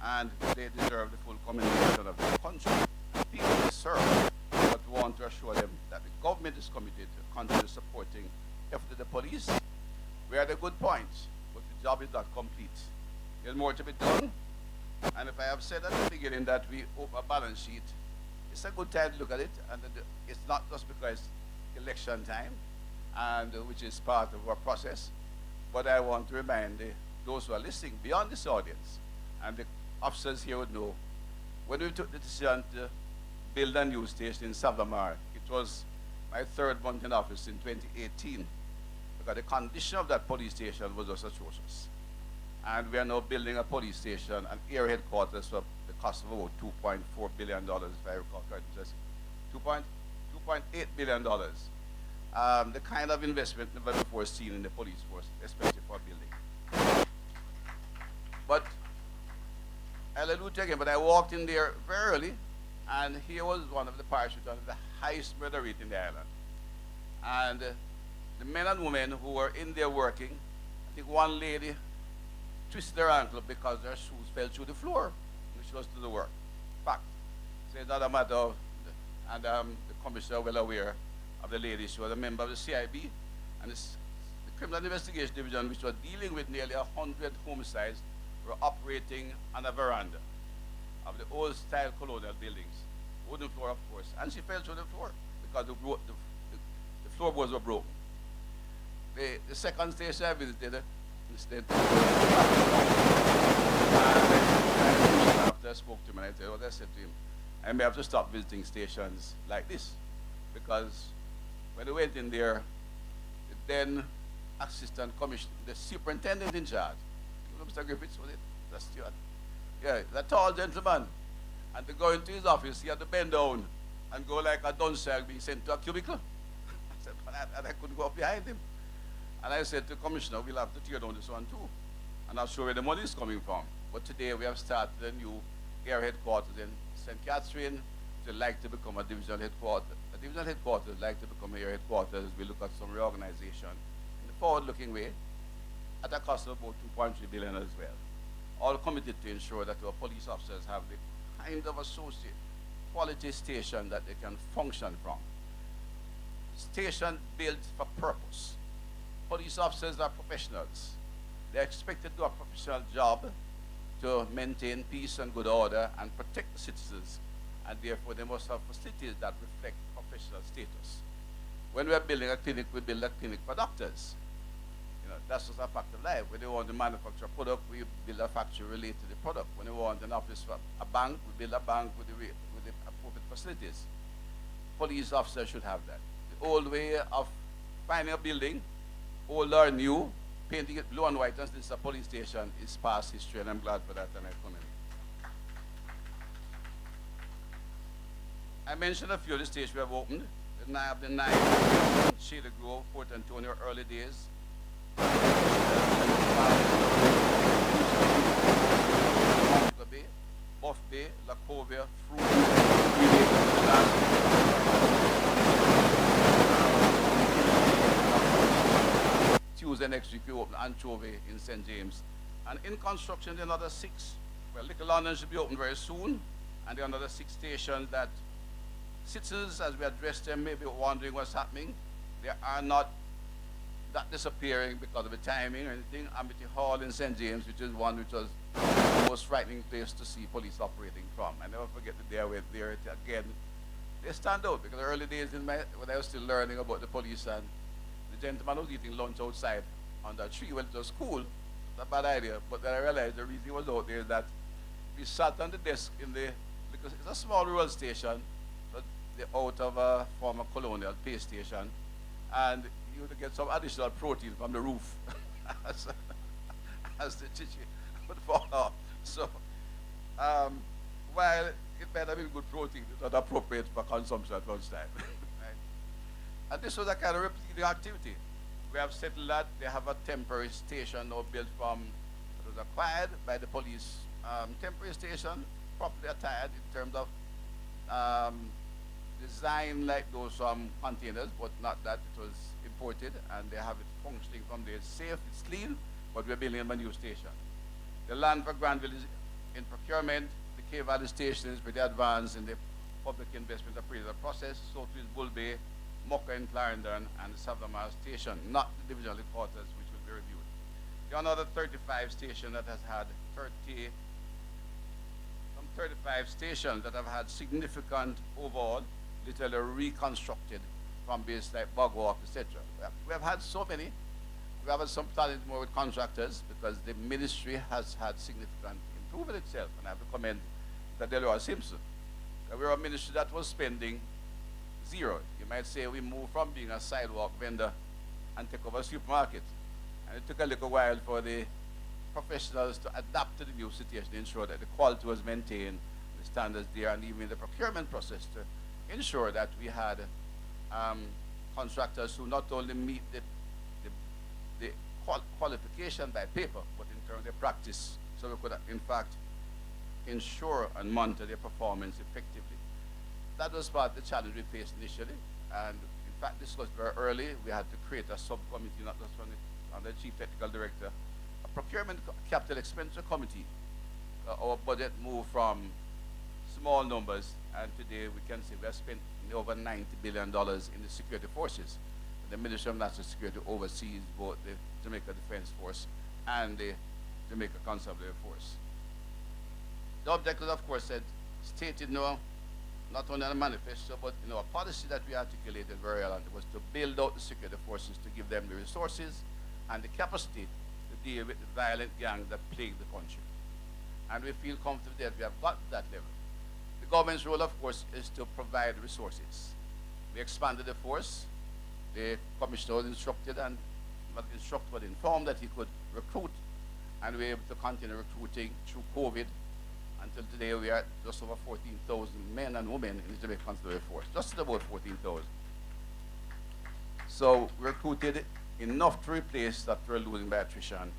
and they deserve the full commendation of the country and people they serve. But we want to assure them that the government is committed to continue supporting effort of the police. We are at a good point, but the job is not complete. There's more to be done, and if I have said at the beginning that we open a balance sheet, it's a good time to look at it, and it's not just because it's election time, and which is part of our process. But I want to remind those who are listening beyond this audience, and the officers here would know, when we took the decision to build a new station in Savamar, it was my 3rd month in office in 2018, because the condition of that police station was just atrocious. And we are now building a police station, an area headquarters for the cost of about $2.4 billion, if I recall correctly. $2.8 billion. The kind of investment never before seen in the police force, especially for building. But I'll allude to again, but I walked in there very early, and here was one of the parishes with the highest murder rate in the island. And the men and women who were in there working, I think one lady twisted her ankle because her shoes fell through the floor when she was to the work. Fact. So it's not a matter of, and the commissioner well aware of the lady. She was a member of the CIB, and the Criminal Investigation Division, which was dealing with nearly 100 homicides, were operating on a veranda of the old-style colonial buildings, wooden floor, of course, and she fell through the floor because the floorboards were broken. The second station I visited, instead after after I spoke to him, and I said, what I said to him, I may have to stop visiting stations like this, because when I went in there, the then assistant commissioner, the superintendent in charge, Mr. Griffiths, was it? The steward. Yeah, the tall gentleman. And to go into his office, he had to bend down and go like a dunce being sent to a cubicle. I said, but I couldn't go up behind him. And I said to the commissioner, we'll have to tear down this one too. And I'm sure where the money is coming from. But today we have started a new air headquarters in St. Catherine. They like to become a divisional headquarters. A divisional headquarters like to become a air headquarters. We look at some reorganization in a forward-looking way at a cost of about 2.3 billion as well. All committed to ensure that our police officers have the kind of associate quality station that they can function from. Station built for purpose. Police officers are professionals. They're expected to do a professional job to maintain peace and good order and protect the citizens, and therefore they must have facilities that reflect professional status. When we're building a clinic, we build a clinic for doctors. You know, that's just a fact of life. When we want to manufacture a product, we build a factory related to the product. When we want an office for a bank, we build a bank with the appropriate facilities. Police officers should have that. The old way of finding a building, old or new, painting it blue and white and this is a police station is past history, and I'm glad for that, and I come in. I mentioned a few of the stations we have opened. The nine, Shady Grove, Port Antonio, early days. Bay, Buff Bay, La Covia, Tuesday next week we open Anchovy in St. James. And in construction, there are another 6. Well, Little London should be open very soon. And there are another 6 stations that citizens, as we address them, may be wondering what's happening. They are not disappearing because of the timing or anything. Amity Hall in St. James, which is one which was the most frightening place to see police operating from. I never forget the day I went there again. They stand out because the early days when I was still learning about the police, and the gentleman was eating lunch outside on that tree. Well, it was cool. It's a bad idea. But then I realized the reason he was out there is that we sat on the desk because it's a small rural station, but out of a former colonial pay station, and you would get some additional protein from the roof as the chichi would fall off. So while it might have been good protein, it's not appropriate for consumption at lunchtime. Right? And this was a kind of repeating activity. We have settled that. They have a temporary station now built from, it was acquired by the police, temporary station, properly attired in terms of design like those containers, but not that. It was imported, and they have it functioning from there. It's safe, it's clean, but we're building a new station. The land for Granville is in procurement. The K Valley station is pretty advanced in the public investment appraisal process. So is Bull Bay, Mocha in Clarendon, and the Savamar station, not the divisional headquarters, which will be reviewed. There are another 35 stations that has had 35 stations that have had significant overhaul, literally reconstructed from base like Bogwalk, etc. We have had so many. We have had some planning more with contractors because the ministry has had significant improvement itself, and I have to commend the Delaware Simpson. We were a ministry that was spending zero. You might say we moved from being a sidewalk vendor and take over a supermarket. And it took a little while for the professionals to adapt to the new situation, ensure that the quality was maintained, the standards there, and even the procurement process to ensure that we had contractors who not only meet the qualification by paper, but in terms of their practice, so we could, in fact, ensure and monitor their performance effectively. That was part of the challenge we faced initially, and in fact, this was very early. We had to create a subcommittee, not just on the chief technical director, a procurement capital expenditure committee. Our budget moved from small numbers, and today we can say we have spent over $90 billion in the security forces. The Ministry of National Security oversees both the Jamaica Defense Force and the Jamaica Constabulary Force. The objectives, of course, stated not only in the manifesto, but a policy that we articulated very early was to build out the security forces, to give them the resources and the capacity to deal with the violent gangs that plague the country. And we feel confident that we have got to that level. The government's role, of course, is to provide resources. We expanded the force. The commissioner was instructed and not instructed but informed that he could recruit, and we were able to continue recruiting through COVID. Until today, we are just over 14,000 men and women in the Jamaican Constable Force, just about 14,000. So we recruited enough to replace that we're losing by attrition,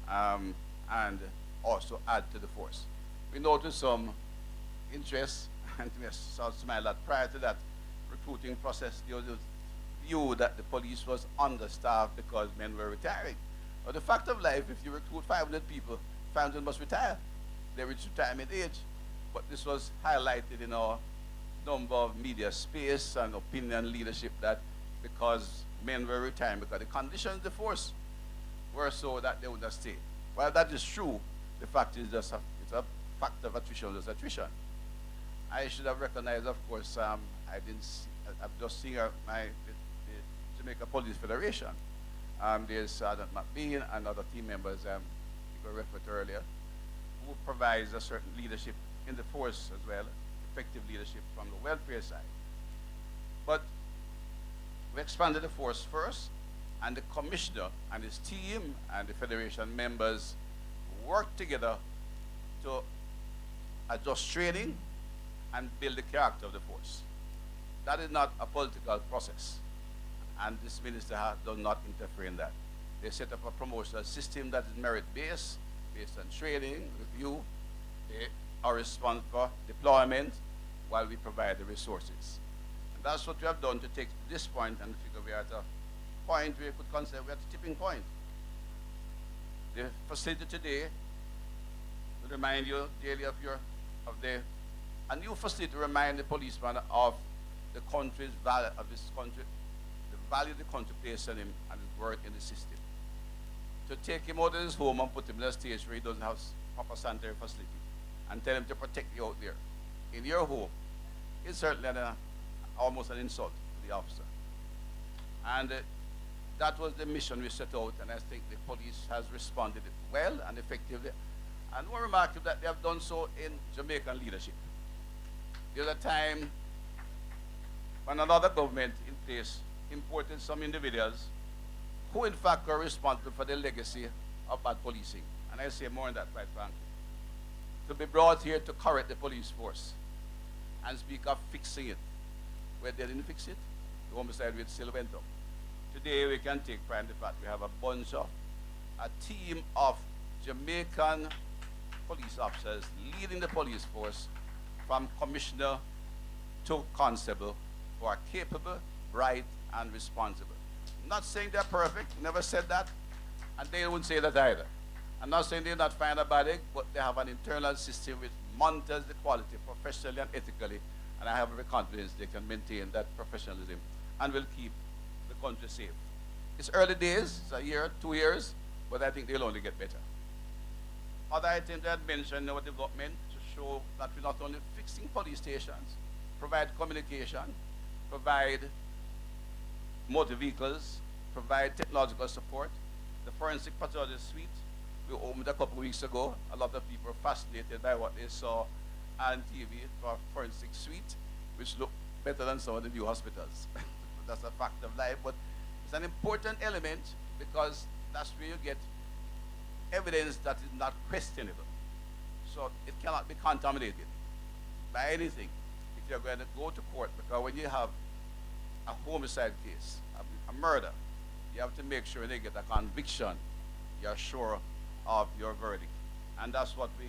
and also add to the force. We noticed some interest, and we saw smile that prior to that recruiting process, there was a view that the police was understaffed because men were retiring. But the fact of life, if you recruit 500 people, 500 must retire. They reach retirement age. But this was highlighted in our number of media space and opinion leadership that because men were retiring, because the conditions of the force were so that they would not stay. Well, that is true. The fact is just it's a fact of attrition, just attrition. I should have recognized, of course, I've just seen the Jamaica Police Federation. There's Sergeant McBean and other team members you referred to earlier, who provides a certain leadership in the force as well, effective leadership from the welfare side. But we expanded the force first, and the commissioner and his team and the federation members worked together to adjust training and build the character of the force. That is not a political process, and this minister does not interfere in that. They set up a promotional system that is merit-based, based on training, review. They are responsible for deployment while we provide the resources. And that's what we have done to take to this point and figure we are at a point where we could consider we're at a tipping point. The facility today, to remind you daily of a new facility to remind the policeman of the country's value, of this country, the value the country places on him and his work in the system. To take him out of his home and put him in a stage where he doesn't have proper sanitary facility and tell him to protect you out there in your home is certainly almost an insult to the officer. And that was the mission we set out, and I think the police has responded well and effectively. And more remarkable that they have done so in Jamaican leadership. The other time, when another government in place imported some individuals who in fact are responsible for the legacy of bad policing. And I say more on that, quite frankly. To be brought here to correct the police force and speak of fixing it, where they didn't fix it, the homicide rate still went up. Today we can take pride in the fact we have a team of Jamaican police officers leading the police force from commissioner to constable who are capable, bright, and responsible. I'm not saying they're perfect, never said that, and they wouldn't say that either. I'm not saying they're not fine about it, but they have an internal system which monitors the quality professionally and ethically, and I have every confidence they can maintain that professionalism and will keep the country safe. It's early days, it's a year, 2 years, but I think they'll only get better. Other items that I mentioned in our development to show that we're not only fixing police stations, provide communication, provide motor vehicles, provide technological support. The forensic pathology suite we opened a couple of weeks ago. A lot of people are fascinated by what they saw on TV for forensic suite, which looked better than some of the new hospitals. That's a fact of life, but it's an important element because that's where you get evidence that is not questionable. So it cannot be contaminated by anything if you're going to go to court, because when you have a homicide case, a murder, you have to make sure they get a conviction. You're sure of your verdict. And that's what we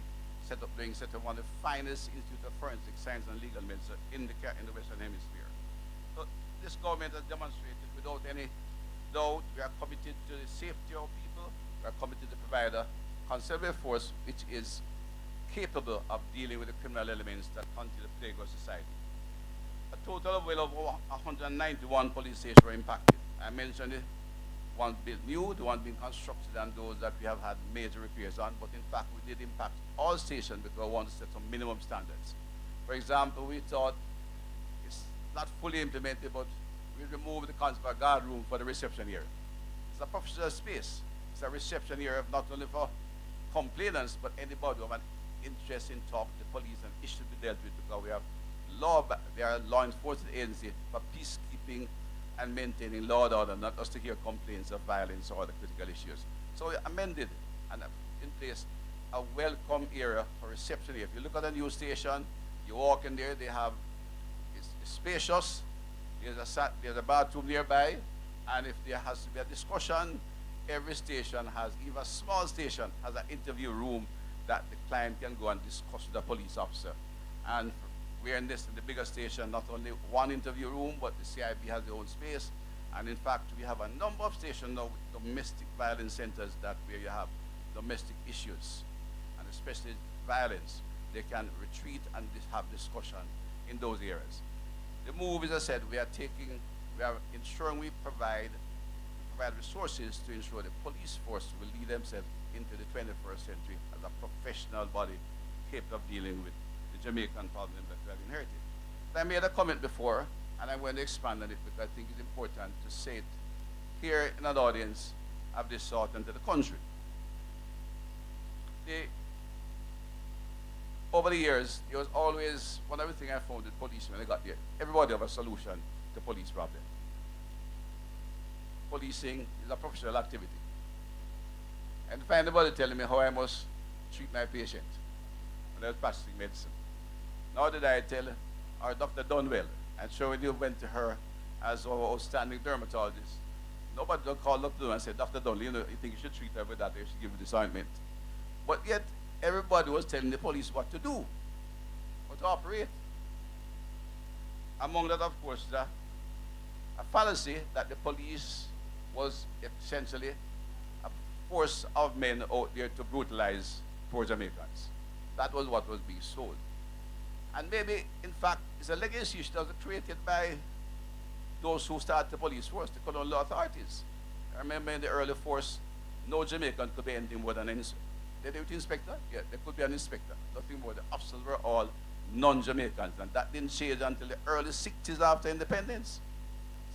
set up doing, set up one of the finest Institute of Forensic Science and Legal Medicine in the Western Hemisphere. So this government has demonstrated without any doubt we are committed to the safety of people. We are committed to provide a conservative force which is capable of dealing with the criminal elements that continue to plague our society. A total of well over 191 police stations were impacted. I mentioned the one built new, the one being constructed, and those that we have had major repairs on, but in fact we did impact all stations because we want to set some minimum standards. For example, we thought it's not fully implemented, but we removed the concept of a guard room for the reception area. It's a professional space. It's a reception area not only for complainants, but anybody who have an interest in talking to the police and issues to be dealt with, because they are a law enforcement agency for peacekeeping and maintaining law and order, not just to hear complaints of violence or other critical issues. So we amended and in place a welcome area for reception here. If you look at a news station, you walk in there, it's spacious, there's a bathroom nearby, and if there has to be a discussion, every station has, even a small station, has an interview room that the client can go and discuss with the police officer. And we're in the bigger station, not only one interview room, but the CIB has their own space. And in fact, we have a number of stations now with domestic violence centers where you have domestic issues, and especially violence. They can retreat and have discussion in those areas. The move, as I said, we are ensuring we provide resources to ensure the police force will lead themselves into the 21st century as a professional body capable of dealing with the Jamaican problem that we have inherited. I made a comment before, and I'm going to expand on it because I think it's important to say it here in an audience of this sort and to the country. Over the years, there was always, one of the things I found with police when I got there, everybody have a solution to police problem. Policing is a professional activity. And if anybody telling me how I must treat my patient when I was practicing medicine. Now that I tell our Dr. Dunwell, and sure when you went to her as our outstanding dermatologist, nobody will call Dr. Dunwell and say, Dr. Dunwell, you think you should treat her with that, or you should give her this ointment. But yet, everybody was telling the police what to do, how to operate. Among that, of course, a fallacy that the police was essentially a force of men out there to brutalize poor Jamaicans. That was what was being sold. And maybe, in fact, it's a legacy that was created by those who started the police force, the colonial authorities. I remember in the early force, no Jamaican could be anything more than an inspector. Yeah, there could be an inspector, nothing more. The officers were all non-Jamaicans, and that didn't change until the early 60s after independence.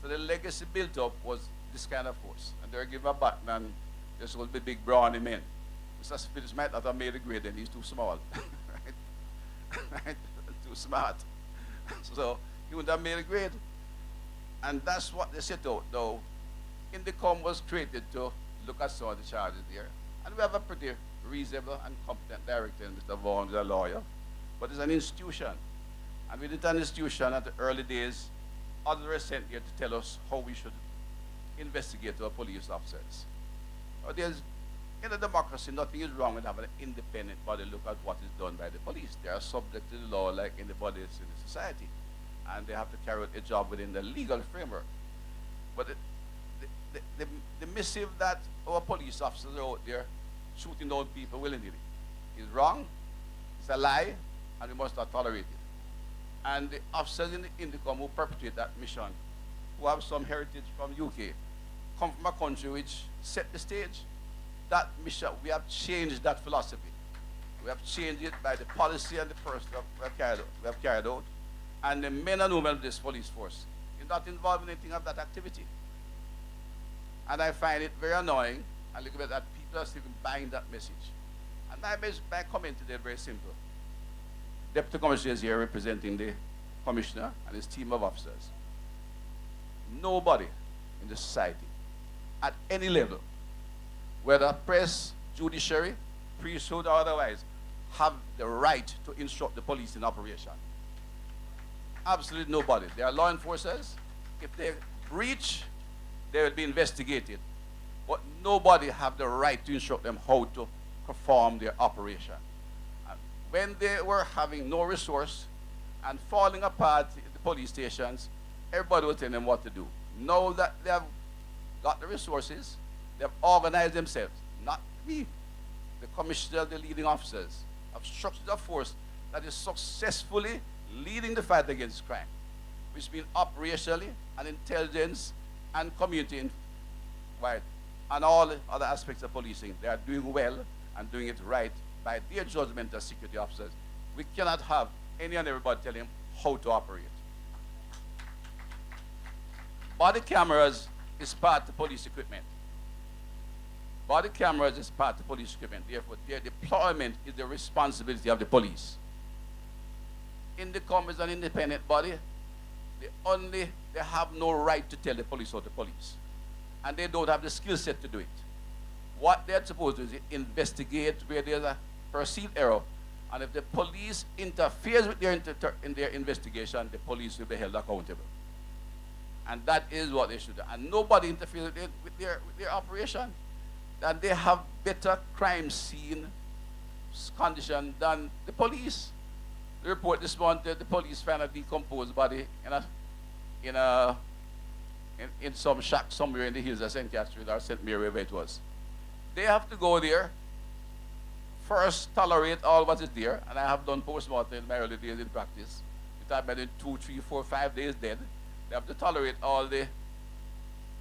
So the legacy built up was this kind of force. And they were given a baton, and this would be big brawny men. Mr. Spitz might not have made a grade, and he's too small. Right? Too smart. So he wouldn't have made a grade. And that's what they set out, though. Indicom was created to look at some of the charges there. And we have a pretty reasonable and competent director, Mr. Vaughan, who's a lawyer. But it's an institution. And within an institution at the early days, others were sent here to tell us how we should investigate our police officers. In a democracy, nothing is wrong with having an independent body look at what is done by the police. They are subject to the law like anybody else in the society. And they have to carry out a job within the legal framework. But the missive that our police officers are out there shooting down people willingly is wrong, it's a lie, and we must not tolerate it. And the officers in the Indicom who perpetrate that mission, who have some heritage from UK, come from a country which set the stage. That mission, we have changed that philosophy. We have changed it by the policy and the person we have carried out. And the men and women of this police force is not involved in anything of that activity. And I find it very annoying and look at that people are still buying that message. And my comment today is very simple. Deputy Commissioner is here representing the Commissioner and his team of officers. Nobody in the society at any level, whether press, judiciary, priesthood, or otherwise, have the right to instruct the police in operation. Absolutely nobody. They are law enforcers. If they breach, they will be investigated. But nobody have the right to instruct them how to perform their operation. And when they were having no resource and falling apart in the police stations, everybody was telling them what to do. Now that they have got the resources, they have organized themselves. Not me. The commissioner, the leading officers, have structured a force that is successfully leading the fight against crime, which means operationally and intelligence and community wide and all other aspects of policing. They are doing well and doing it right by their judgment as security officers. We cannot have any and everybody telling them how to operate. Body cameras is part of police equipment. Body cameras is part of police equipment. Therefore, their deployment is the responsibility of the police. Indicom is an independent body. They have no right to tell the police how to police. And they don't have the skill set to do it. What they're supposed to do is investigate where there's a perceived error. And if the police interferes with in their investigation, the police will be held accountable. And that is what they should do. And nobody interferes with their operation. And they have better crime scene condition than the police. The report this morning, the police found a decomposed body in some shack somewhere in the hills of St. Catherine or St. Mary, wherever it was. They have to go there, first tolerate all what is there, and I have done post-mortem in my early days in practice. It had been 2, 3, 4, 5 days dead. They have to tolerate all the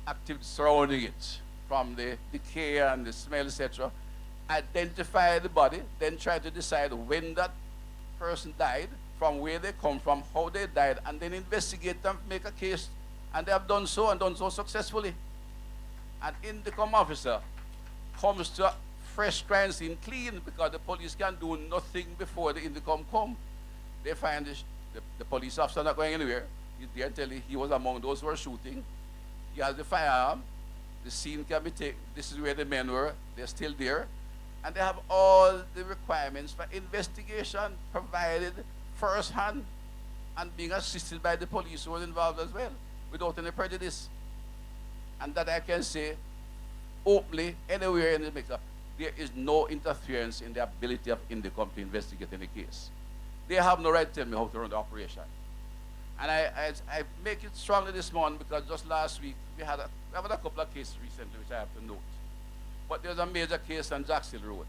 activity surrounding it, from the decay and the smell, etc. Identify the body, then try to decide when that person died, from where they come from, how they died, and then investigate them, make a case. And they have done so, and done so successfully. An intercom officer comes to a fresh crime scene clean, because the police can do nothing before the intercom come. They find the police officer not going anywhere. He's there telling he was among those who were shooting. He has the firearm. The scene can be taken. This is where the men were. They're still there. And they have all the requirements for investigation provided firsthand, and being assisted by the police who were involved as well, without any prejudice. And that I can say openly, anywhere in the mix-up, there is no interference in the ability of Indicom to investigate any case. They have no right to tell me how to run the operation. And I make it strongly this morning because just last week we had a couple of cases recently which I have to note. But there's a major case on Jackson Road.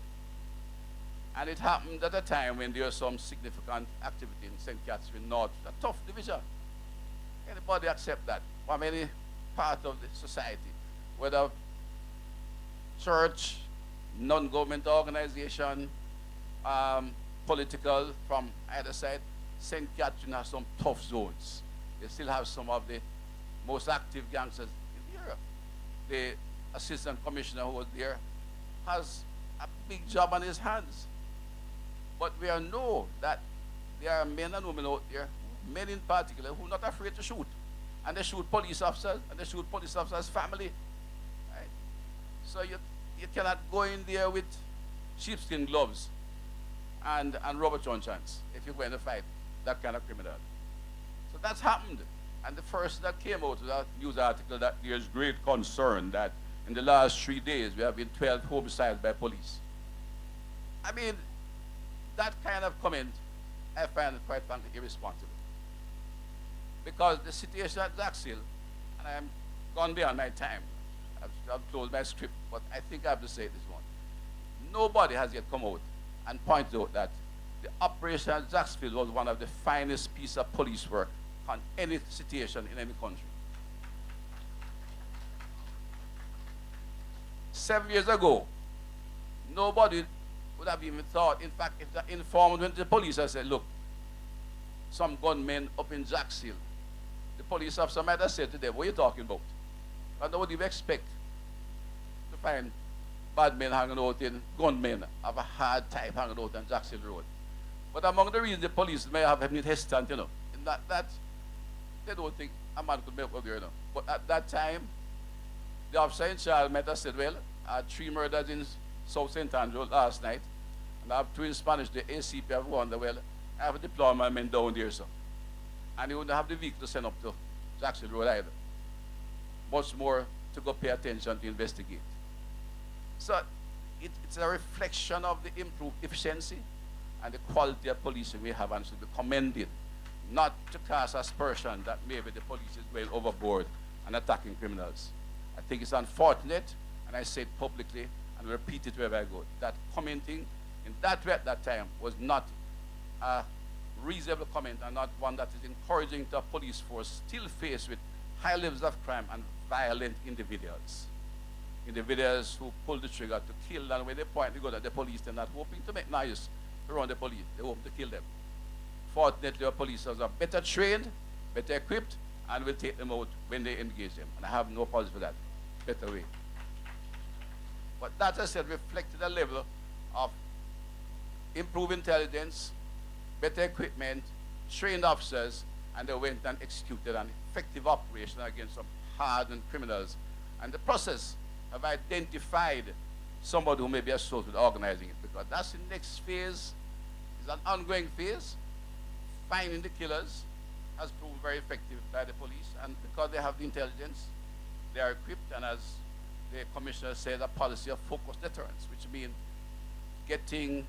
And it happened at a time when there was some significant activity in St. Catherine North, a tough division. Anybody accept that from any part of the society, whether church, non-government organization, political, from either side, St. Catherine has some tough zones. They still have some of the most active gangsters in Europe. The assistant commissioner who was there has a big job on his hands. But we all know that there are men and women out there, men in particular, who are not afraid to shoot. And they shoot police officers, and they shoot police officers' family. Right? So you cannot go in there with sheepskin gloves and rubber truncheons if you're going to fight that kind of criminal. So that's happened. And the first that came out was that news article that there's great concern that in the last 3 days we have been 12 homicides by police. I mean, that kind of comment I find quite frankly irresponsible. Because the situation at Jacksonville, and I'm gone beyond my time, I've closed my script, but I think I have to say this one. Nobody has yet come out and pointed out that the operation at Jacksonville was one of the finest pieces of police work on any situation in any country. 7 years ago, nobody would have even thought. In fact, if the informant went to the police and said, look, some gunmen up in Jacksonville, the police officer might have said to them, what are you talking about? And nobody would expect to find bad men hanging out in, gunmen of a hard type hanging out on Jacksonville Road. But among the reasons the police may have been hesitant, in that they don't think a man could make up there, But at that time, the officer in charge might have said, well, I had 3 murders in South St. Andrew last night, and I have 2 in Spanish. The ACP have wondered, well, I have a deployment men down there, so. And he wouldn't have the vehicle to send up to Jackson Road either. Much more to go pay attention to investigate. So it's a reflection of the improved efficiency and the quality of policing we have, and should be commended, not to cast aspersion that maybe the police is going overboard and attacking criminals. I think it's unfortunate, and I say it publicly and repeat it wherever I go, that commenting in that way at that time was not a reasonable comment, and not one that is encouraging to a police force still faced with high levels of crime and violent individuals. Individuals who pull the trigger to kill, and when they point the gun at the police, they're not hoping to make noise around the police, they hope to kill them. Fortunately, our police are better trained, better equipped, and will take them out when they engage them. And I have no apology for that. Better way. But that, I said, reflected a level of improved intelligence, better equipment, trained officers, and they went and executed an effective operation against some hardened criminals. And the process have identified somebody who may be associated with organizing it, because that's the next phase. It's an ongoing phase. Finding the killers has proven very effective by the police, and because they have the intelligence, they are equipped, and as the commissioner said, a policy of focused deterrence, which means getting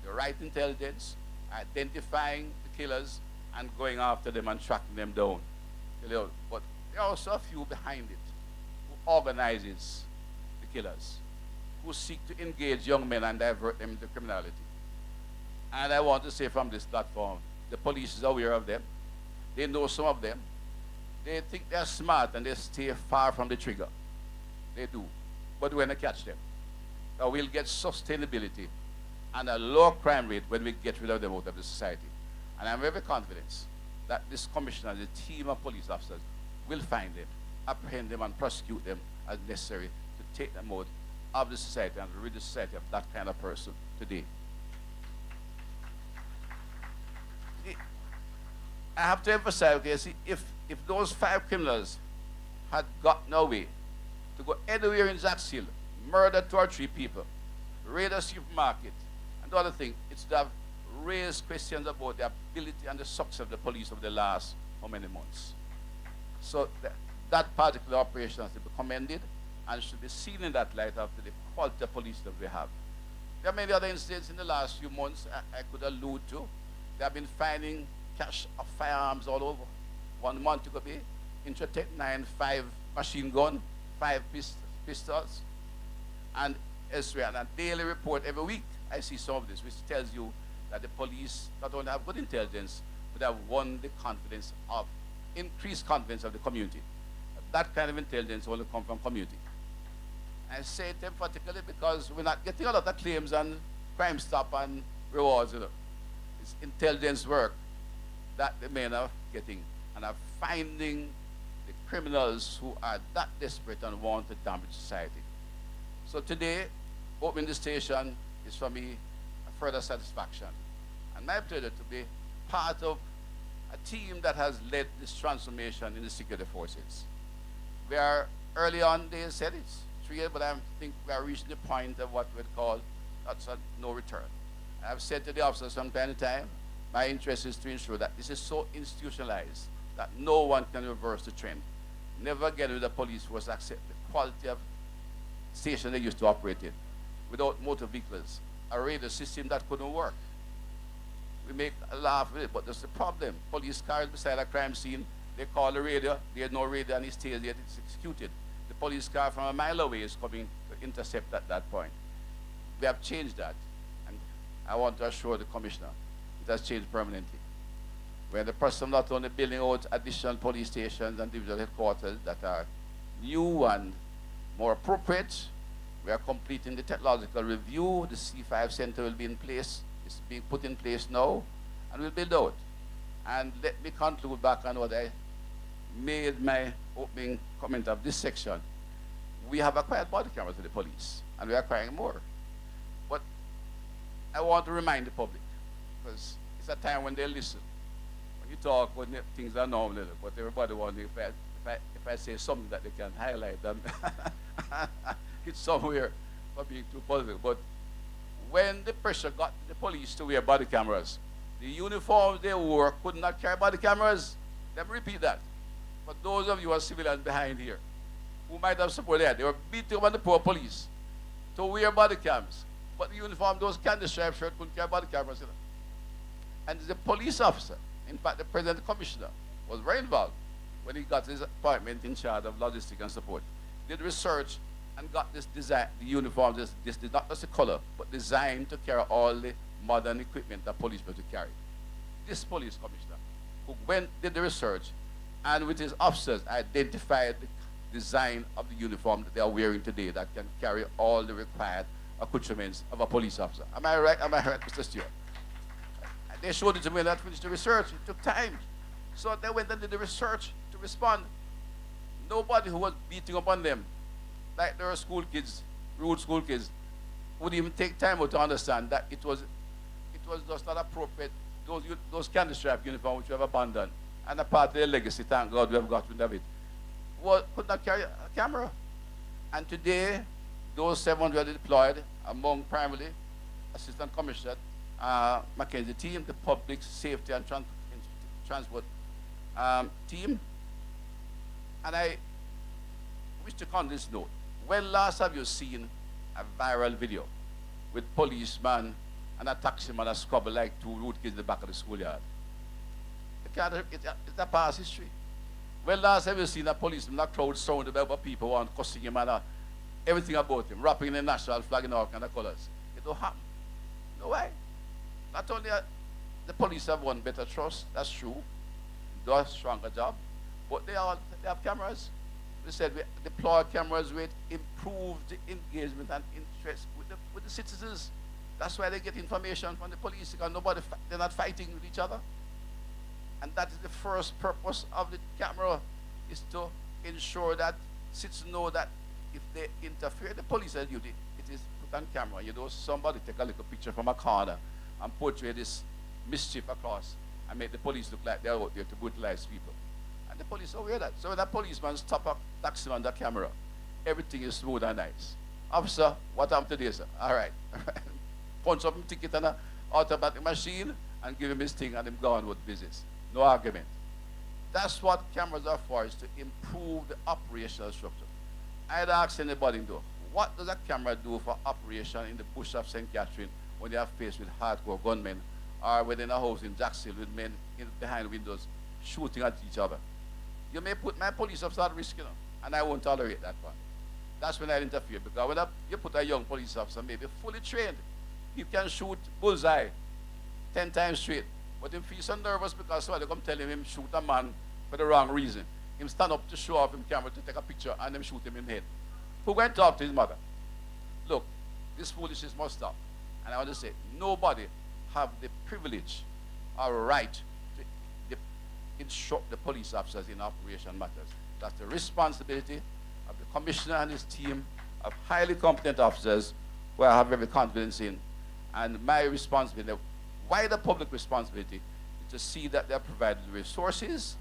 the right intelligence, identifying the killers, and going after them and tracking them down. But there are also a few behind it who organizes the killers, who seek to engage young men and divert them into criminality. And I want to say from this platform, the police is aware of them. They know some of them. They think they're smart and they stay far from the trigger. They do. But when I catch them, we'll get sustainability and a low crime rate when we get rid of them out of the society. And I'm very confident that this commissioner and the team of police officers will find them, apprehend them, and prosecute them as necessary to take them out of the society and rid the society of that kind of person today. I have to emphasize, okay, see, if those 5 criminals had gotten away to go anywhere in Zaxhill, murder 2 or 3 people, raid a supermarket, and the other thing, it's to have raised questions about the ability and the success of the police over the last how many months. So that particular operation has to be commended and should be seen in that light after the quality of police that we have. There are many other incidents in the last few months I could allude to. They have been finding cache of firearms all over. 1 month ago, Intratec 9, 5 machine gun, 5 pistols, and elsewhere. And a daily report every week, I see some of this, which tells you that the police not only have good intelligence, but have won the confidence of, increased confidence of the community. That kind of intelligence only comes from community. I say it emphatically because we're not getting a lot of claims on Crime Stop and rewards. It's intelligence work that the men are getting and are finding the criminals who are that desperate and want to damage society. So today, opening the station is for me a further satisfaction. And my pleasure to be part of a team that has led this transformation in the security forces. We are early on, they said it's 3 years, but I think we are reaching the point of what we'd call that's a no return. I've said to the officers from time to time, my interest is to ensure that this is so institutionalized that no one can reverse the trend. Never again will the police force accept the quality of station they used to operate in without motor vehicles, a radar system that couldn't work. We make a laugh with it, but there's the problem. Police cars beside a crime scene, they call the radio, there's no radio and it stays yet it's executed. The police car from a mile away is coming to intercept at that point. We have changed that, and I want to assure the commissioner it has changed permanently. We're in the process of not only building out additional police stations and divisional headquarters that are new and more appropriate. We are completing the technological review. The C5 center will be in place. It's being put in place now, and we'll build out. And let me conclude back on what I made my opening comment of this section. We have acquired body cameras to the police, and we are acquiring more. But I want to remind the public, because it's a time when they listen. When you talk, when things are normal, but everybody wants if I say something that they can highlight them, it's somewhere for being too positive. But when the pressure got the police to wear body cameras, the uniforms they wore could not carry body cameras. Let me repeat that. For those of you who are civilians behind here, who might have supported that, they were beating up on the poor police to wear body cams. But the uniform, those candy stripe shirts couldn't carry body cameras. And the police officer, in fact the president commissioner, was very involved when he got his appointment in charge of logistics and support. Did research and got this design, the uniform, this is not just the color, but designed to carry all the modern equipment that police were to carry. This police commissioner, who did the research, and with his officers identified the design of the uniform that they are wearing today that can carry all the required accoutrements of a police officer. Am I right? Am I right, Mr. Stewart? They showed it to me and I finished the research. It took time. So they went and did the research to respond. Nobody who was beating up on them, like there were school kids rude school kids would even take time out to understand that it was just not appropriate. Those candy stripe uniforms which we have abandoned, and a part of their legacy, thank God we have got rid of it, could not carry a camera. And today, those 700 deployed among primarily Assistant Commissioner Mackenzie team, the public safety and transport team. And I wish to on this note, when last have you seen a viral video with policeman and a taximan that squabble like two rude kids in the back of the schoolyard? It's a past history. When last have you seen a policeman, a crowd surrounded by people who want cussing him and everything about him, wrapping the national flag in all kind of colors? It don't happen. No way. Not only the police have won better trust, that's true, do a stronger job, but they have cameras. They said we deploy cameras with improved engagement and interest with the citizens. That's why they get information from the police, because they're not fighting with each other. And that is the first purpose of the camera, is to ensure that citizens know that if they interfere, the police has duty. It is put on camera. You know, somebody take a little picture from a corner and portray this mischief across and make the police look like they're out there to brutalize people. And the police are aware of that. So when a policeman stop a taxi on the camera, everything is smooth and nice. Officer, what happened today, sir? All right. Punch up him ticket on an automatic machine and give him his thing and him go on with business. No argument. That's what cameras are for, is to improve the operational structure. I'd ask anybody, though, what does a camera do for operation in the bush of St. Catherine when they are faced with hardcore gunmen, or within a house in Jacksonville with men behind windows shooting at each other? You may put my police officer at risk, you know, and I won't tolerate that one. That's when I interfere, because when you put a young police officer, maybe fully trained, he can shoot bullseye 10 times straight. But if he's so nervous because somebody come telling him shoot a man for the wrong reason, him stand up to show off him camera to take a picture and then shoot him in the head. Who went to talk to his mother? Look, this foolishness must stop. And I want to say, nobody have the privilege or right to instruct the police officers in operation matters. That's the responsibility of the commissioner and his team of highly competent officers who I have every confidence in. And my responsibility, wider public responsibility, is to see that they're provided the resources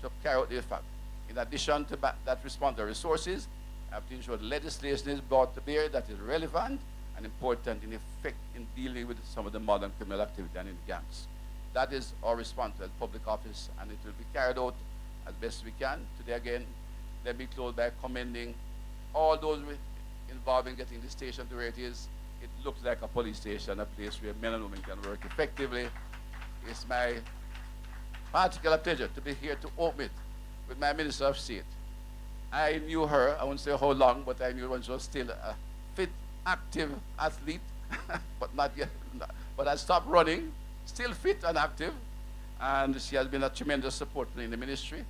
to carry out the effect. In addition to that response to resources, I have to ensure the legislation is brought to bear that is relevant and important in effect in dealing with some of the modern criminal activity and in gangs. That is our response to the public office, and it will be carried out as best we can. Today again, let me close by commending all those involved in getting the station to where it is. It looks like a police station, a place where men and women can work effectively. It's my particular pleasure to be here to open it with my Minister of State. I knew her, I won't say how long, but I knew when she was still a fit, active athlete, but not yet. But I stopped running, still fit and active, and she has been a tremendous support in the ministry.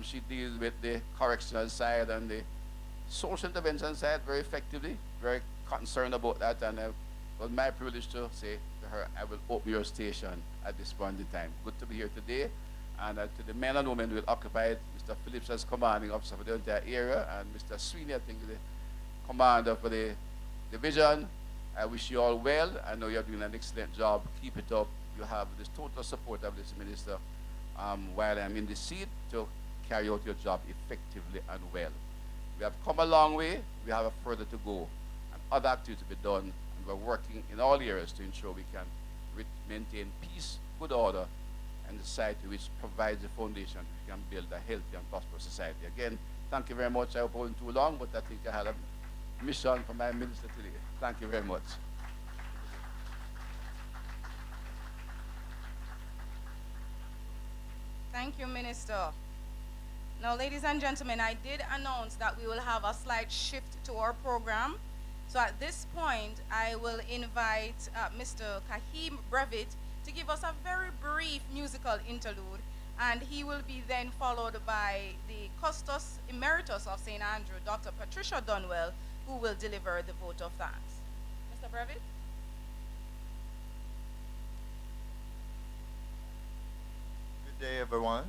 She deals with the correctional side and the social intervention side very effectively, very concerned about that, and it was my privilege to say to her, I will open your station at this point in time. Good to be here today, and to the men and women who will occupy it, Mr. Phillips as commanding officer for the entire area, and Mr. Sweeney, I think, the commander for the division. I wish you all well. I know you're doing an excellent job. Keep it up. You have the total support of this minister while I'm in the seat to carry out your job effectively and well. We have come a long way. We have a further to go, and other activities to be done, and we're working in all areas to ensure we can maintain peace, good order, and a society which provides the foundation we can build a healthy and prosperous society. Again, thank you very much. I hope I wasn't too long, but I think I had a mission for my minister today. Thank you very much. Thank you, Minister. Now, ladies and gentlemen, I did announce that we will have a slight shift to our program. So at this point, I will invite Mr. Kahim Brevitt to give us a very brief musical interlude, and he will be then followed by the Custos Emeritus of St. Andrew, Dr. Patricia Dunwell, who will deliver the vote of thanks. Mr. Brevitt? Good day, everyone.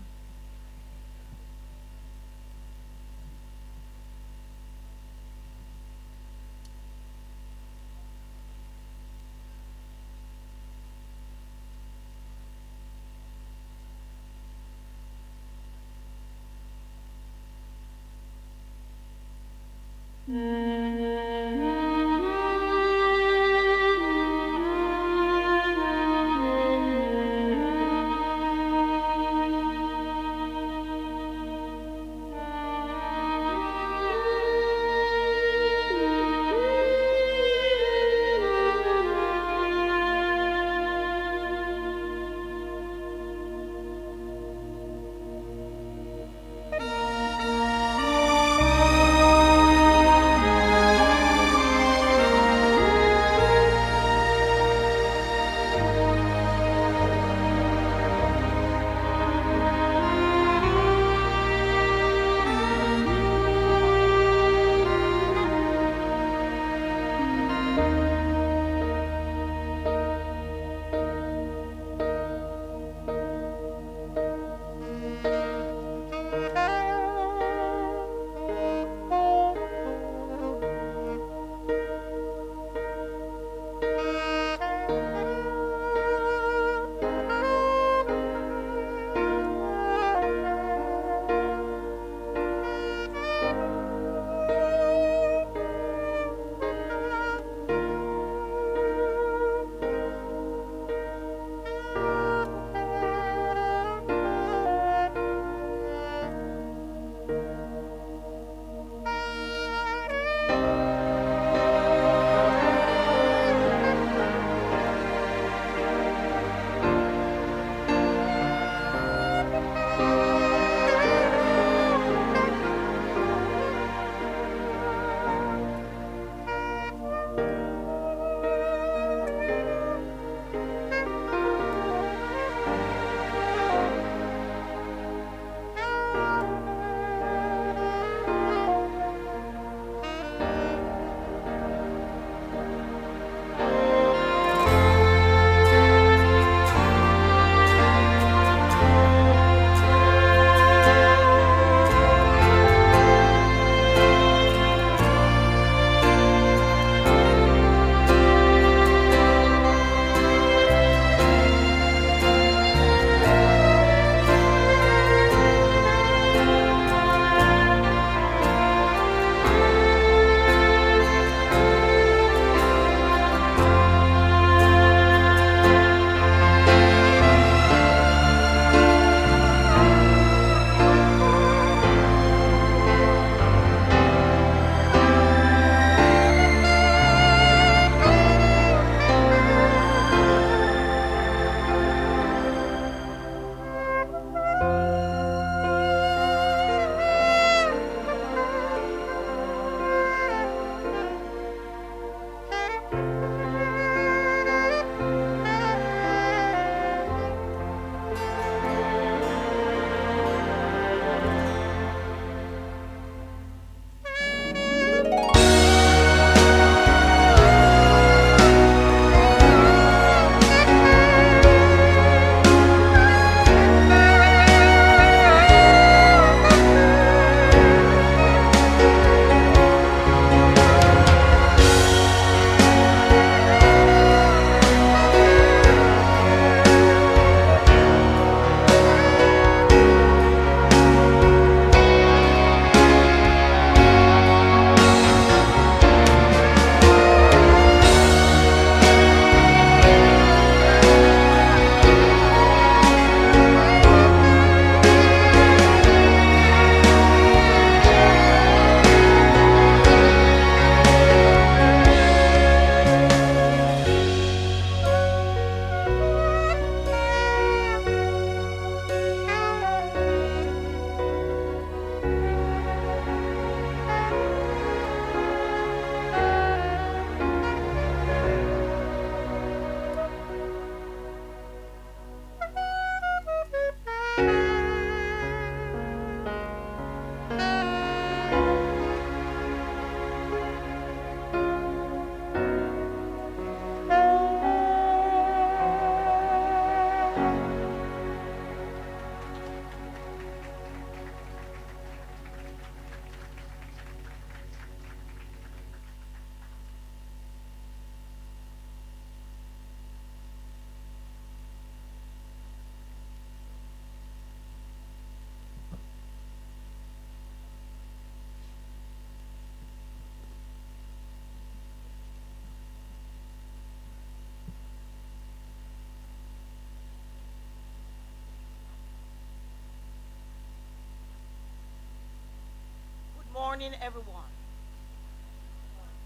morning, everyone.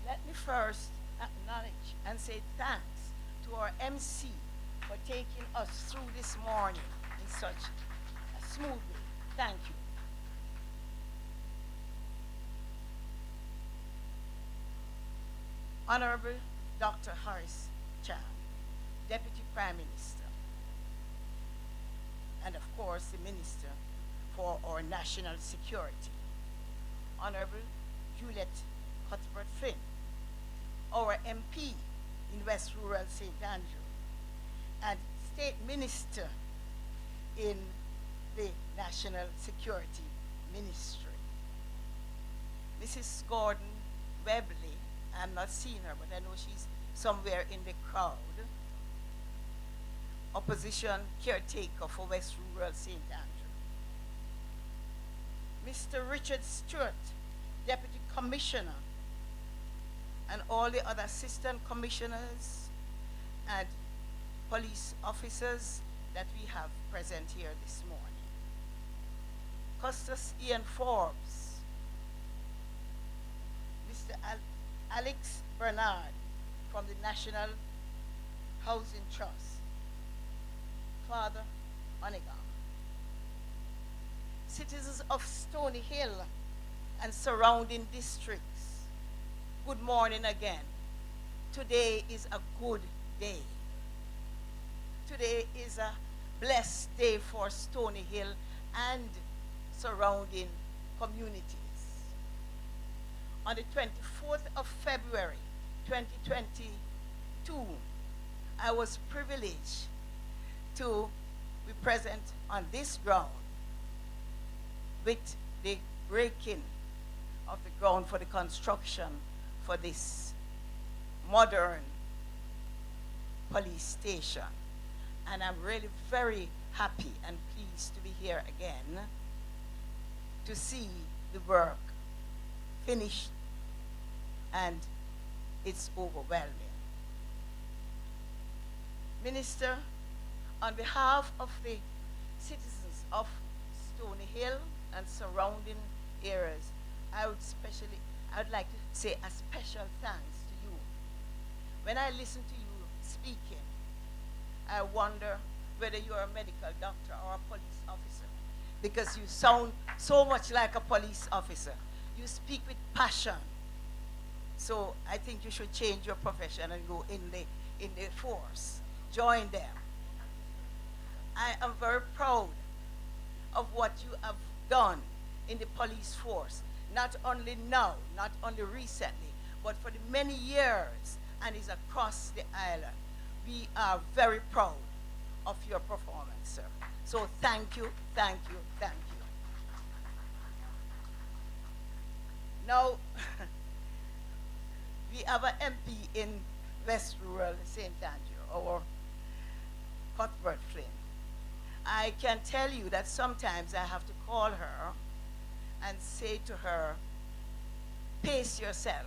Let me first acknowledge and say thanks to our MC for taking us through this morning in such a smooth way. Thank you. Honorable Dr. Horace Chan, Deputy Prime Minister, and of course the Minister for our national security, Honorable Juliet Cuthbert Flynn, our MP in West Rural St. Andrew, and State Minister in the National Security Ministry. Mrs. Gordon Webley, I'm not seeing her, but I know she's somewhere in the crowd. Opposition caretaker for West Rural St. Andrew. Mr. Richard Stewart, Deputy Commissioner, and all the other assistant commissioners and police officers that we have present here this morning. Custis Ian Forbes, Mr. Alex Bernard from the National Housing Trust, Father Onegam, citizens of Stony Hill and surrounding districts, good morning again. Today is a good day. Today is a blessed day for Stony Hill and surrounding communities. On the 24th of February, 2022, I was privileged to be present on this ground with the breaking of the ground for the construction for this modern police station. And I'm really very happy and pleased to be here again to see the work finished, and it's overwhelming. Minister, on behalf of the citizens of Stony Hill and surrounding areas, I would like to say a special thanks to you. When I listen to you speaking, I wonder whether you are a medical doctor or a police officer, because you sound so much like a police officer. You speak with passion. So I think you should change your profession and go in the force. Join them. I am very proud of what you have done in the police force, not only now, not only recently, but for the many years, and is across the island. We are very proud of your performance, sir. So thank you, thank you, thank you. Now, we have an MP in West Rural St. Andrew, our Cuthbert Flynn. I can tell you that sometimes I have to call her and say to her, pace yourself,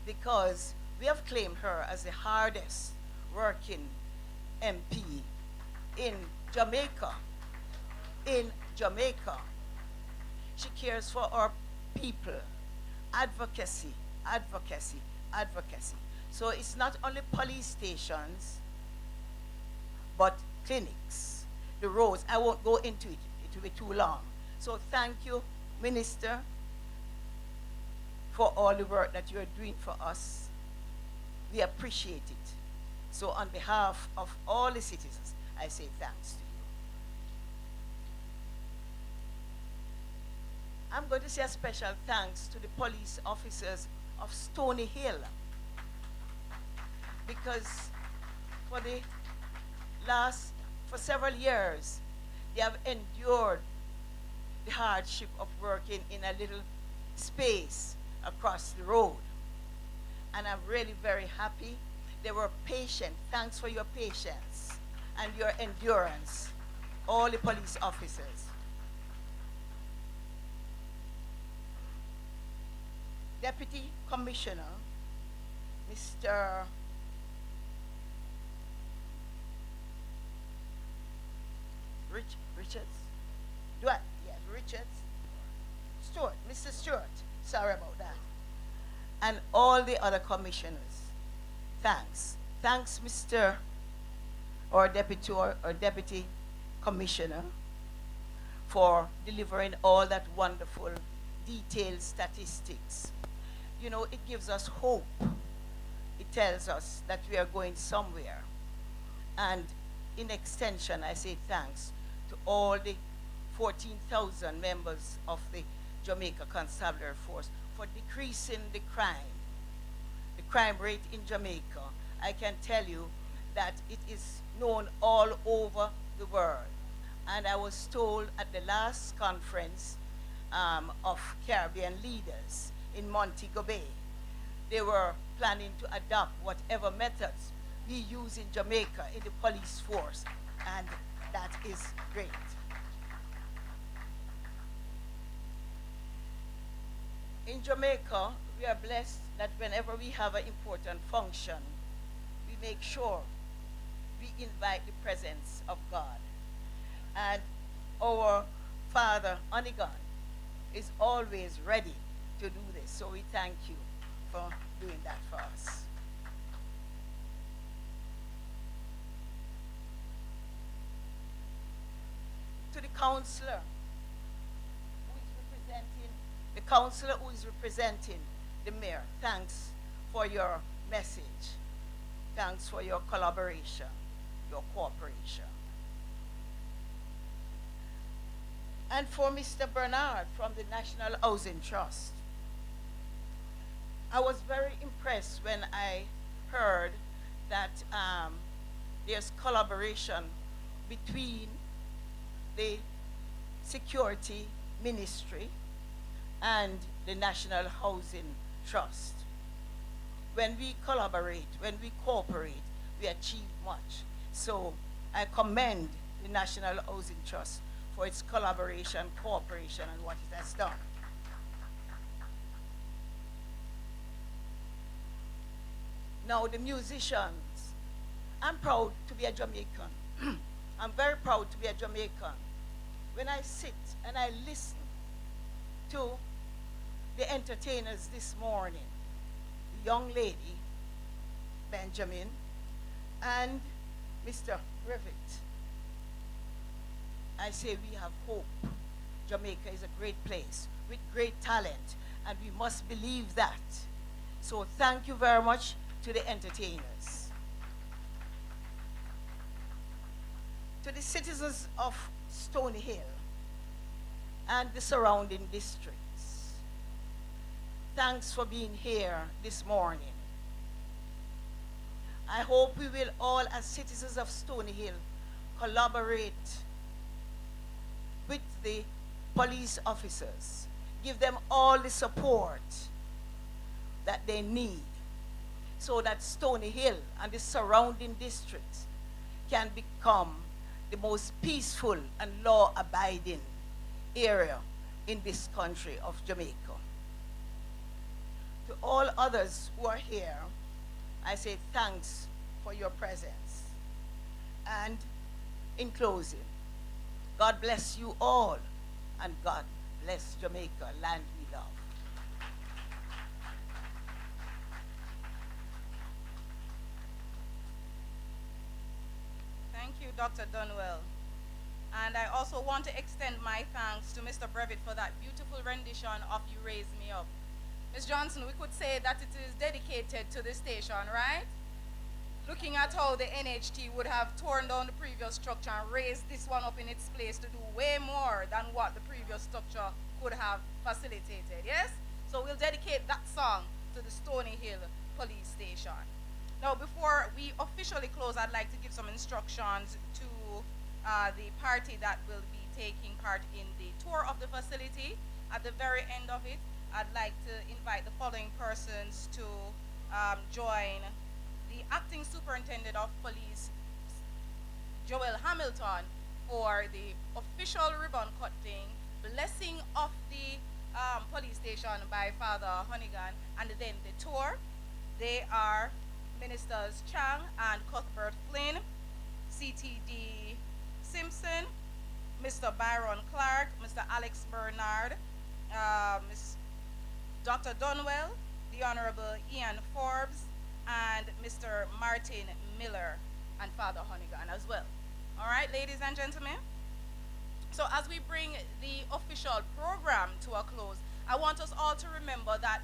because we have claimed her as the hardest working MP in Jamaica. In Jamaica. She cares for our people. Advocacy, advocacy, advocacy. So it's not only police stations, but clinics, the roads. I won't go into it. It will be too long. So thank you, Minister, for all the work that you're doing for us. We appreciate it. So on behalf of all the citizens, I say thanks to you. I'm going to say a special thanks to the police officers of Stony Hill, because for several years, they have endured the hardship of working in a little space across the road. And I'm really very happy. They were patient. Thanks for your patience and your endurance, all the police officers. Deputy Commissioner, Mr. Richards? Richards? Stewart, Mr. Stewart. Sorry about that. And all the other commissioners. Thanks. Thanks, Mr. or Deputy Commissioner, for delivering all that wonderful detailed statistics. You know, it gives us hope. It tells us that we are going somewhere. And in extension, I say thanks to all the 14,000 members of the Jamaica Constabulary Force for decreasing the crime rate in Jamaica. I can tell you that it is known all over the world. And I was told at the last conference of Caribbean leaders in Montego Bay, they were planning to adopt whatever methods we use in Jamaica in the police force, and that is great. In Jamaica, we are blessed that whenever we have an important function, we make sure we invite the presence of God. And our Father Onigan is always ready to do this. So we thank you for doing that for us. To the counselor who is representing the mayor, thanks for your message. Thanks for your collaboration, your cooperation. And for Mr. Bernard from the National Housing Trust. I was very impressed when I heard that there's collaboration between the Security Ministry and the National Housing Trust. When we collaborate, when we cooperate, we achieve much. So I commend the National Housing Trust for its collaboration, cooperation, and what it has done. Now, the musicians. I'm proud to be a Jamaican. I'm very proud to be a Jamaican. When I sit and I listen to the entertainers this morning, the young lady, Benjamin, and Mr. Rivet, I say we have hope. Jamaica is a great place with great talent, and we must believe that. So thank you very much to the entertainers. To the citizens of Stony Hill and the surrounding districts, thanks for being here this morning. I hope we will all, as citizens of Stony Hill, collaborate with the police officers, give them all the support that they need so that Stony Hill and the surrounding districts can become the most peaceful and law-abiding area in this country of Jamaica. To all others who are here, I say thanks for your presence. And in closing, God bless you all, and God bless Jamaica, land we love. Thank you, Dr. Dunwell. And I also want to extend my thanks to Mr. Brevitt for that beautiful rendition of You Raise Me Up. Ms. Johnson, we could say that it is dedicated to the station, right? Looking at how the NHT would have torn down the previous structure and raised this one up in its place to do way more than what the previous structure could have facilitated, yes? So we'll dedicate that song to the Stony Hill Police Station. Now, before we officially close, I'd like to give some instructions to the party that will be taking part in the tour of the facility. At the very end of it, I'd like to invite the following persons to join the Acting Superintendent of Police, Joel Hamilton, for the official ribbon cutting, blessing of the police station by Father Honeygan, and then the tour. They are Ministers Chang and Cuthbert Flynn, CTD Simpson, Mr. Byron Clark, Mr. Alex Bernard, Dr. Dunwell, the Honorable Ian Forbes, and Mr. Martin Miller, and Father Honeygan as well. All right, ladies and gentlemen? So as we bring the official program to a close, I want us all to remember that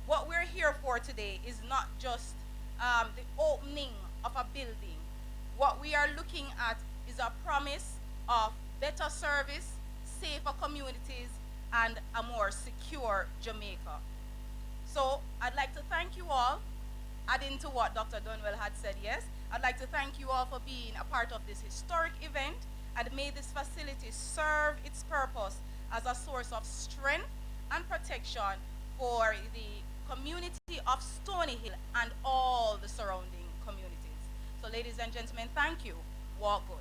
what we're here for today is not just the opening of a building. What we are looking at is a promise of better service, safer communities, and a more secure Jamaica. So I'd like to thank you all, adding to what Dr. Dunwell had said, yes. I'd like to thank you all for being a part of this historic event, and may this facility serve its purpose as a source of strength and protection for the community of Stony Hill and all the surrounding communities. So ladies and gentlemen, thank you. Walk good.